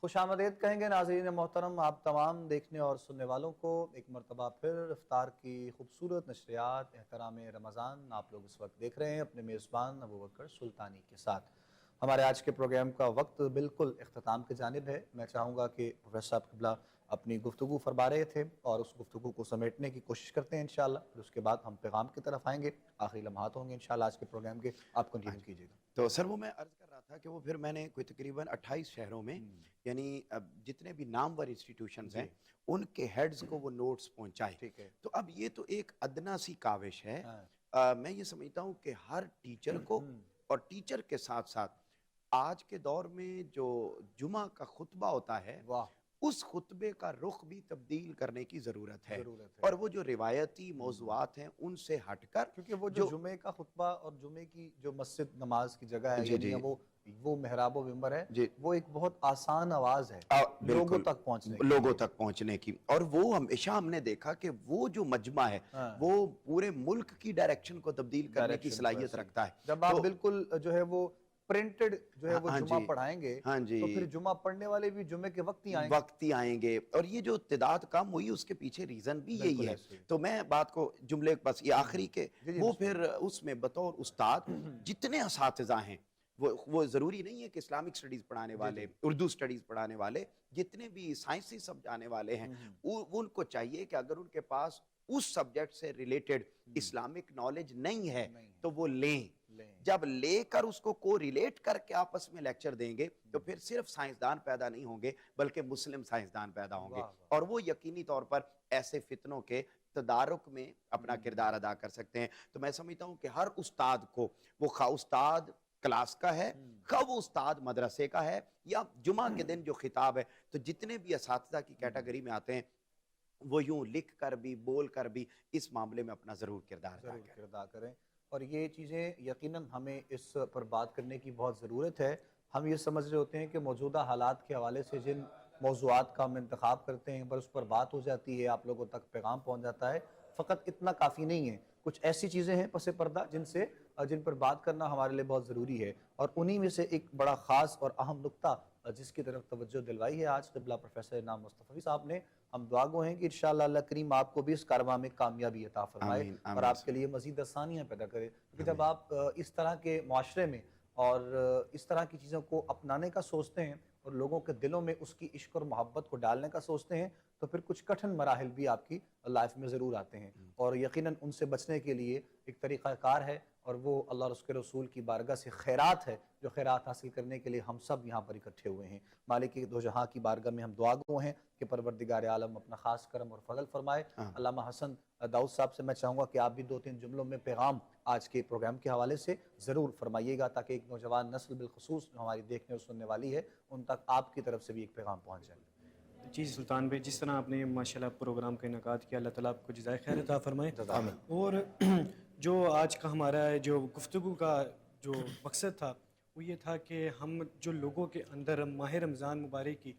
خوش آمدید کہیں گے ناظرین محترم آپ تمام دیکھنے اور سننے والوں کو ایک مرتبہ پھر افطار کی خوبصورت نشریات احترام رمضان آپ لوگ اس وقت دیکھ رہے ہیں اپنے میزبان ابوبکر سلطانی کے ساتھ. ہمارے آج کے پروگرام کا وقت بالکل اختتام کی جانب ہے. میں چاہوں گا کہ پروفیسر صاحب قبلہ اپنی گفتگو فرما رہے تھے اور اس گفتگو کو سمیٹنے کی کوشش کرتے ہیں انشاءاللہ، پھر اس کے بعد ہم پیغام کی طرف آئیں گے. آخری لمحات ہوں گے انشاءاللہ آج کے پروگرام کے، آپ کنٹینیو کیجیے گا. تو سر وہ میں عرض کر رہا تھا کہ وہ پھر میں نے کوئی تقریباً 28 شہروں میں یعنی جتنے بھی نامور انسٹیٹیوشنز ہیں ان کے ہیڈز کو وہ نوٹس پہنچائے. ٹھیک ہے. تو اب یہ تو ایک ادنا سی کاوش ہے. میں یہ سمجھتا ہوں کہ ہر ٹیچر کو اور ٹیچر کے ساتھ ساتھ آج کے دور میں جو جمعہ کا خطبہ ہوتا ہے اس خطبے کا رخ بھی تبدیل کرنے کی ضرورت ہے. اور وہ جو روایتی موضوعات ہیں ان سے ہٹ کر، کیونکہ وہ جو جمعے کا خطبہ اور جمعے کی جو مسجد نماز کی جگہ ہے یعنی وہ محراب و منبر ہے، وہ ایک بہت آسان آواز ہے لوگوں تک پہنچنے کی. اور وہ ہمیشہ ہم نے دیکھا کہ وہ جو مجمع ہے وہ پورے ملک کی ڈائریکشن کو تبدیل کرنے کی صلاحیت رکھتا ہے. جب آپ بالکل جو ہے وہ پرنٹڈ جو ہے وہ جمعہ پڑھائیں گے تو پھر جمعہ پڑھنے والے بھی جمعے کے وقت ہی آئیں گے. اور یہ جو تعداد کم ہوئی اس کے پیچھے ریزن بھی یہی ہے. تو میں بات کو جملے بس یہ آخری کے وہ پھر اس میں بطور استاد جتنے اساتذہ ہیں وہ ضروری نہیں ہے کہ اسلامک سٹڈیز پڑھانے والے، اردو سٹڈیز پڑھانے والے، جتنے بھی سائنسی سمجھانے والے ہیں ان کو چاہیے کہ اگر ان کے پاس اس سبجیکٹ سے ریلیٹڈ اسلامک نالج نہیں ہے تو وہ لیں. جب لے کر اس کو ریلیٹ کر کے آپس میں لیکچر دیں گے تو پھر صرف سائنسدان پیدا نہیں ہوں گے بلکہ مسلم سائنسدان پیدا ہوں گے. اور وہ یقینی طور پر ایسے فتنوں کے تدارک میں اپنا کردار ادا کر سکتے ہیں. تو میں سمجھتا ہوں کہ ہر استاد کو، وہ خواہ استاد کلاس کا ہے، خواہ وہ استاد مدرسے کا ہے یا جمعہ کے دن جو خطاب ہے، تو جتنے بھی اساتذہ کی کیٹیگری میں آتے ہیں وہ یوں لکھ کر بھی بول کر بھی اس معاملے میں اپنا ضرور کردار ادا کریں. اور یہ چیزیں یقیناً ہمیں اس پر بات کرنے کی بہت ضرورت ہے. ہم یہ سمجھ رہے ہوتے ہیں کہ موجودہ حالات کے حوالے سے جن موضوعات کا ہم انتخاب کرتے ہیں بس اس پر بات ہو جاتی ہے، آپ لوگوں تک پیغام پہنچ جاتا ہے. فقط اتنا کافی نہیں ہے، کچھ ایسی چیزیں ہیں پس پردہ جن پر بات کرنا ہمارے لیے بہت ضروری ہے. اور انہی میں سے ایک بڑا خاص اور اہم نقطہ جس کی طرف توجہ دلوائی ہے آج قبلہ پروفیسر انعام مصطفی صاحب نے. ہم دعا گو ہیں کہ انشاءاللہ اللہ کریم آپ کو بھی اس کارواں میں کامیابی عطا فرمائے اور آپ کے لیے مزید آسانیاں پیدا کرے. کیونکہ جب آپ اس طرح کے معاشرے میں اور اس طرح کی چیزوں کو اپنانے کا سوچتے ہیں اور لوگوں کے دلوں میں اس کی عشق اور محبت کو ڈالنے کا سوچتے ہیں تو پھر کچھ کٹھن مراحل بھی آپ کی لائف میں ضرور آتے ہیں. اور یقیناً ان سے بچنے کے لیے ایک طریقہ کار ہے اور وہ اللہ اور اس کے رسول کی بارگاہ سے خیرات ہے، جو خیرات حاصل کرنے کے لیے ہم سب یہاں پر اکٹھے ہوئے ہیں. مالک دو جہاں کی بارگاہ میں ہم دعا گو ہیں کہ پروردگار عالم اپنا خاص کرم اور فضل فرمائے. علامہ حسن داؤد صاحب سے میں چاہوں گا کہ آپ بھی 2-3 جملوں میں پیغام آج کے پروگرام کے حوالے سے ضرور فرمائیے گا تاکہ ایک نوجوان نسل بالخصوص جو ہماری دیکھنے اور سننے والی ہے ان تک آپ کی طرف سے بھی ایک پیغام پہنچ جائے. جی سلطان بھائی، جس طرح آپ نے ماشاءاللہ پروگرام کا انعقاد کیا، اللہ تعالیٰ آپ کو جزائے خیر عطا فرمائے. اور جو آج کا ہمارا جو گفتگو کا جو مقصد تھا وہ یہ تھا کہ ہم جو لوگوں کے اندر ماہ رمضان مبارک کی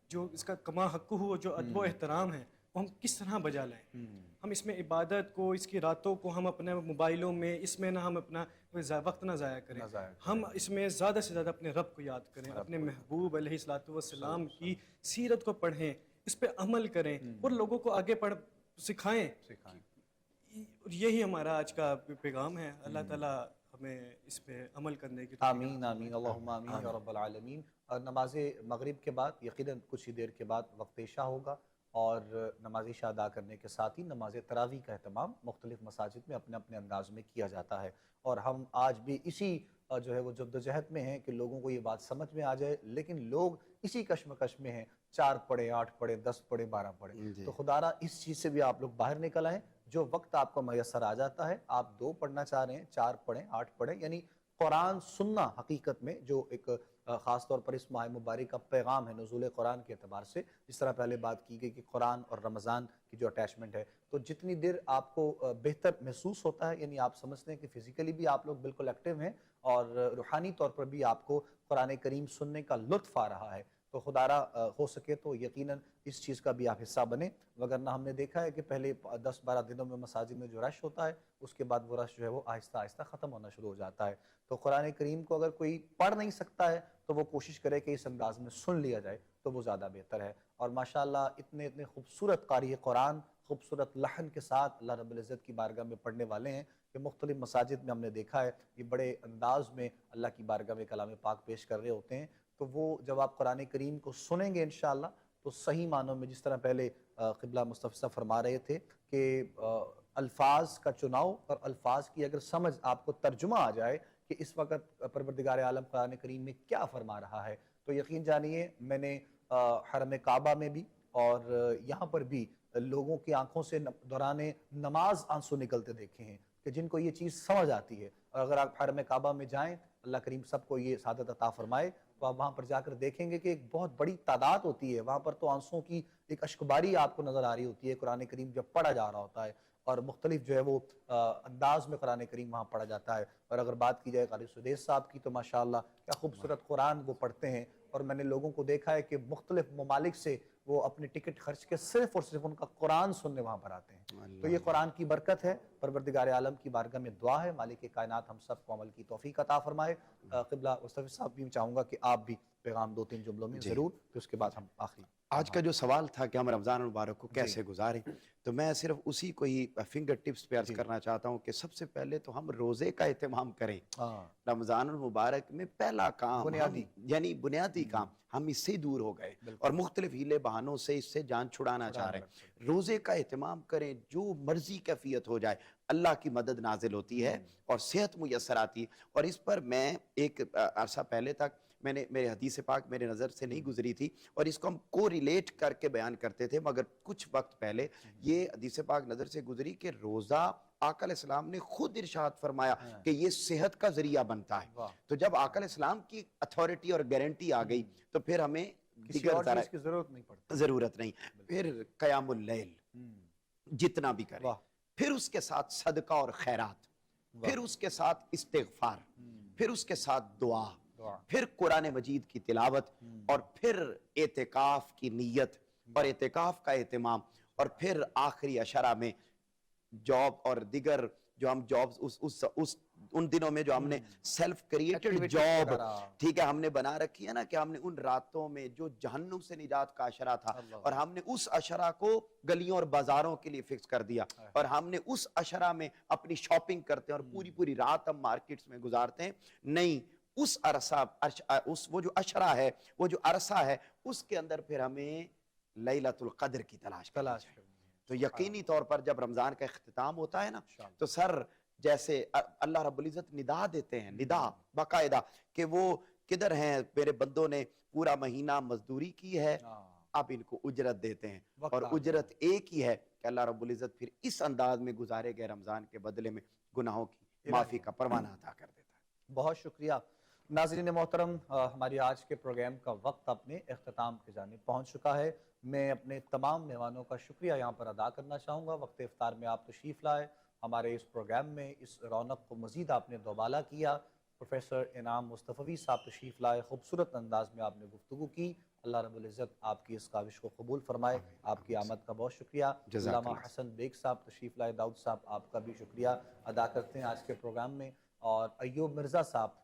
جو اس کا کما حق ہو، جو ادب و احترام ہے، وہ ہم کس طرح بجا لائیں. ہم اس میں عبادت کو، اس کی راتوں کو ہم اپنے موبائلوں میں اس میں نہ ہم اپنا وقت نہ ضائع کریں. ہم اس میں زیادہ سے زیادہ اپنے رب کو یاد کریں، اپنے محبوب علیہ الصلوۃ والسلام کی سیرت کو پڑھیں، اس پہ عمل کریں اور لوگوں کو آگے سکھائیں. یہی ہمارا آج کا پیغام ہے. اللہ تعالیٰ ہمیں اس پہ عمل کرنے کی آمین آمین اللہم آمین یا رب العالمین. اور نماز مغرب کے بعد یقیناً کچھ ہی دیر کے بعد وقت عشاء ہوگا اور نماز عشاء ادا کرنے کے ساتھ ہی نماز تراویح کا اہتمام مختلف مساجد میں اپنے اپنے انداز میں کیا جاتا ہے، اور ہم آج بھی اسی جو ہے وہ جدوجہد میں ہیں کہ لوگوں کو یہ بات سمجھ میں آ جائے، لیکن لوگ اسی کشمکش میں ہیں، 4 پڑھیں 8 پڑھیں 10 پڑھیں 12 پڑھیں۔ تو خدا را اس چیز سے بھی آپ لوگ باہر نکل آئیں، جو وقت آپ کو میسر آ جاتا ہے، آپ 2 پڑھنا چاہ رہے ہیں 4 پڑھیں 8 پڑھیں، یعنی قرآن سننا حقیقت میں جو ایک خاص طور پر اس ماہ مبارک کا پیغام ہے نزول قرآن کے اعتبار سے، جس طرح پہلے بات کی گئی کہ قرآن اور رمضان کی جو اٹیچمنٹ ہے، تو جتنی دیر آپ کو بہتر محسوس ہوتا ہے، یعنی آپ سمجھتے ہیں کہ فزیکلی بھی آپ لوگ بالکل ایکٹیو ہیں اور روحانی طور پر بھی آپ کو قرآن کریم سننے کا لطف آ رہا ہے، تو خدا را ہو سکے تو یقیناً اس چیز کا بھی آپ حصہ بنیں، وگرنہ ہم نے دیکھا ہے کہ پہلے 10-12 دنوں میں مساجد میں جو رش ہوتا ہے، اس کے بعد وہ رش جو ہے وہ آہستہ آہستہ ختم ہونا شروع ہو جاتا ہے۔ تو قرآن کریم کو اگر کوئی پڑھ نہیں سکتا ہے تو وہ کوشش کرے کہ اس انداز میں سن لیا جائے تو وہ زیادہ بہتر ہے، اور ماشاءاللہ اتنے خوبصورت قاری قرآن خوبصورت لحن کے ساتھ اللہ رب العزت کی بارگاہ میں پڑھنے والے ہیں کہ مختلف مساجد میں ہم نے دیکھا ہے یہ بڑے انداز میں اللہ کی بارگاہ میں کلام پاک پیش کر رہے ہوتے ہیں، تو وہ جب آپ قرآن کریم کو سنیں گے انشاءاللہ تو صحیح معنوں میں جس طرح پہلے قبلہ مصطفی صاحب فرما رہے تھے کہ الفاظ کا چناؤ اور الفاظ کی اگر سمجھ آپ کو ترجمہ آ جائے کہ اس وقت پروردگار عالم قرآن کریم میں کیا فرما رہا ہے، تو یقین جانیے میں نے حرم کعبہ میں بھی اور یہاں پر بھی لوگوں کی آنکھوں سے دوران نماز آنسو نکلتے دیکھے ہیں کہ جن کو یہ چیز سمجھ آتی ہے، اور اگر آپ حرم کعبہ میں جائیں اللہ کریم سب کو یہ سعادت عطا فرمائے تو آپ وہاں پر جا کر دیکھیں گے کہ ایک بہت بڑی تعداد ہوتی ہے، وہاں پر تو آنسوں کی ایک اشکباری آپ کو نظر آ رہی ہوتی ہے قرآن کریم جب پڑھا جا رہا ہوتا ہے، اور مختلف جو ہے وہ انداز میں قرآن کریم وہاں پڑھا جاتا ہے، اور اگر بات کی جائے قاری سدیس صاحب کی تو ماشاءاللہ کیا خوبصورت قرآن وہ پڑھتے ہیں، اور میں نے لوگوں کو دیکھا ہے کہ مختلف ممالک سے وہ اپنے ٹکٹ خرچ کے صرف اور صرف ان کا قرآن سننے وہاں پر آتے ہیں، تو یہ قرآن کی برکت ہے، پروردگار عالم کی بارگاہ میں دعا ہے مالک کائنات ہم سب کو عمل کی توفیق عطا فرمائے۔ قبلہ مصطفی صاحب بھی چاہوں گا کہ آپ بھی پیغام 2-3 جملوں میں ضرور، پھر اس کے بعد ہم آخری آج کا جو سوال تھا کہ ہم رمضان المبارک کو کیسے گزاریں، تو میں صرف اسی کو ہی فنگر ٹپس پہ عرض کرنا چاہتا ہوں کہ سب سے پہلے تو ہم روزے کا اہتمام کریں۔ رمضان المبارک میں پہلا کام یعنی بنیادی کام ہم اس سے دور ہو گئے اور مختلف ہیلے بہانوں سے اس سے جان چھڑانا چاہ رہے ہیں۔ روزے کا اہتمام کریں، جو مرضی کیفیت ہو جائے اللہ کی مدد نازل ہوتی ہے اور صحت میسر آتی ہے، اور اس پر میں ایک عرصہ پہلے تک میرے حدیث پاک میرے نظر سے نہیں گزری تھی اور اس کو ہم کو ریلیٹ کر کے بیان کرتے تھے، مگر کچھ وقت پہلے یہ حدیث پاک نظر سے گزری کہ روزہ آقا علیہ السلام نے خود ارشاد فرمایا کہ یہ صحت کا ذریعہ بنتا ہے، تو جب آقا علیہ السلام کی اتھارٹی اور گارنٹی آ گئی تو پھر ہمیں دیگر طرح کی ضرورت نہیں، پھر قیام اللیل جتنا بھی کریں، پھر اس کے ساتھ صدقہ اور خیرات، پھر اس کے ساتھ استغفار، پھر اس کے ساتھ دعا، پھر قرآن مجید کی تلاوت، اور پھر اعتکاف کی نیت اور اعتکاف کا اہتمام، اور پھر آخری عشرہ میں جاب اور دیگر جو ہم جابز ان دنوں میں جو ہم نے سیلف کریٹڈ جاب ٹھیک ہے ہم نے بنا رکھی ہے نا، کہ ہم نے ان راتوں میں جو جہنم سے نجات کا عشرہ تھا اور ہم نے اس عشرہ کو گلیوں اور بازاروں کے لیے فکس کر دیا، اور ہم نے اس عشرہ میں اپنی شاپنگ کرتے ہیں اور پوری رات ہم مارکیٹس میں گزارتے ہیں، نہیں اس عرصہ وہ جو عشرہ ہے، وہ جو عرصہ ہے، اس کے اندر پھر ہمیں لیلۃ القدر کی تلاش کرنی ہے۔ تو یقینی طور پر جب رمضان کا اختتام ہوتا ہے نا تو سر جیسے اللہ رب العزت ندا دیتے ہیں، ندا باقاعدہ کہ وہ کدھر ہیں میرے بندوں نے پورا مہینہ مزدوری کی ہے، اب ان کو اجرت دیتے ہیں، اور اجرت ایک ہی ہے کہ اللہ رب العزت پھر اس انداز میں گزارے گئے رمضان کے بدلے میں گناہوں کی معافی کا پروانہ عطا کر دیتا ہے۔ بہت شکریہ ناظرین محترم، ہماری آج کے پروگرام کا وقت اپنے اختتام کی جانب پہنچ چکا ہے۔ میں اپنے تمام مہمانوں کا شکریہ یہاں پر ادا کرنا چاہوں گا، وقت افطار میں آپ تشریف لائے، ہمارے اس پروگرام میں اس رونق کو مزید آپ نے دوبالا کیا۔ پروفیسر انعام مصطفی صاحب تشریف لائے، خوبصورت انداز میں آپ نے گفتگو کی، اللہ رب العزت آپ کی اس کاوش کو قبول فرمائے، آپ کی آمد کا بہت شکریہ۔ علامہ حسن بیگ صاحب تشریف لائے، داؤد صاحب آپ کا بھی شکریہ ادا کرتے ہیں آج کے پروگرام میں، اور ایوب مرزا صاحب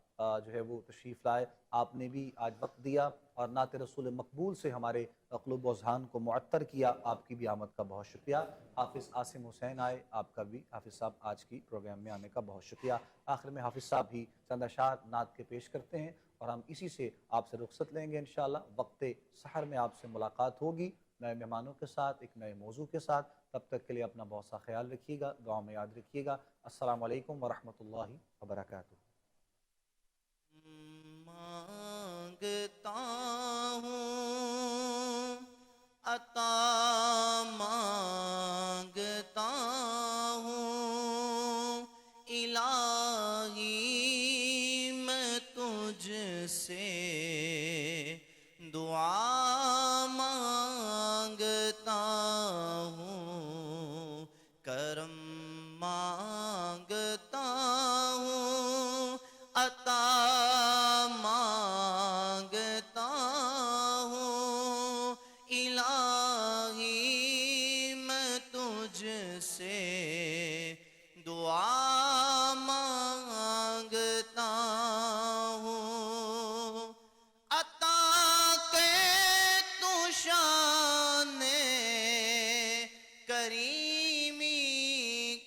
جو ہے وہ تشریف لائے، آپ نے بھی آج وقت دیا اور نعت رسول مقبول سے ہمارے قلوب و اذہان کو معطر کیا، آپ کی بھی آمد کا بہت شکریہ۔ حافظ عاصم حسین آئے، آپ کا بھی حافظ صاحب آج کی پروگرام میں آنے کا بہت شکریہ۔ آخر میں حافظ صاحب بھی چند اشعار نعت کے پیش کرتے ہیں اور ہم اسی سے آپ سے رخصت لیں گے انشاءاللہ۔ وقت سحر میں آپ سے ملاقات ہوگی، نئے مہمانوں کے ساتھ، ایک نئے موضوع کے ساتھ. تب تک کے لیے اپنا بہت سا خیال رکھیے گا، دعا میں یاد رکھیے گا. السلام علیکم ورحمۃ اللہ وبرکاتہ. مانگتا ہوں عطا مانگتا ہوں الہی میں تجھ سے دعا مانگتا ہوں کرم مانگتا ہوں عطا مانگتا ہوں الہی میں تجھ سے دعا مانگتا ہوں عطا کے تو شان کریمی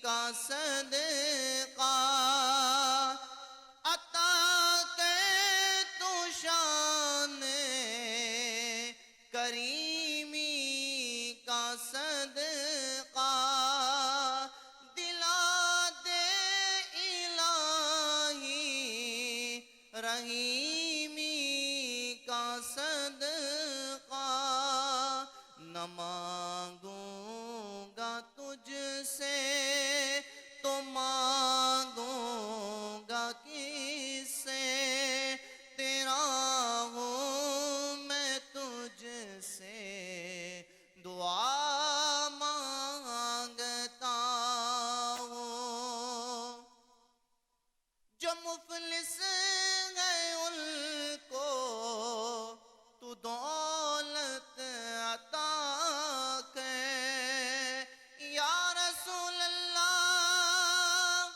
کا صدقہ عطا کے تو شان کریمی کا صدقہ دلا دے الہی رحیمی کا صدقہ نہ مانگوں گا تجھ سے تو مانگوں گا کس سے تیرا ہوں میں تجھ سے دعا مانگتا ہوں جو مفلس گئے ان کو تو دولت عطا کر یا رسول اللہ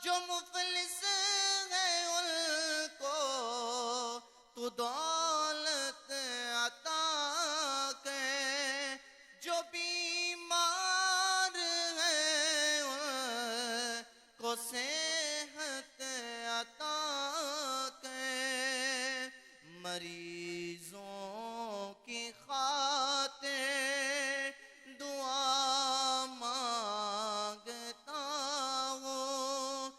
جو مفلس گئے ان کو تو دولت عطا کر جو بیمار ہیں ان کو صحت عطا کر مریضوں کی خاطر دعا مانگتا ہوں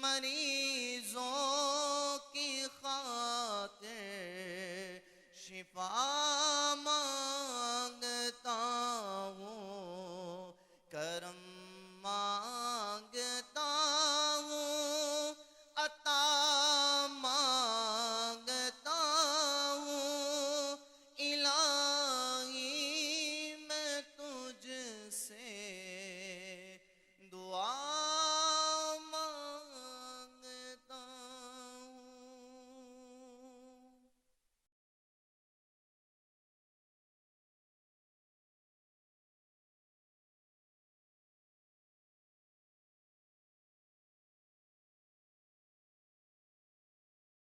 مریضوں کی خاطر شفا مانگتا ہوں کرم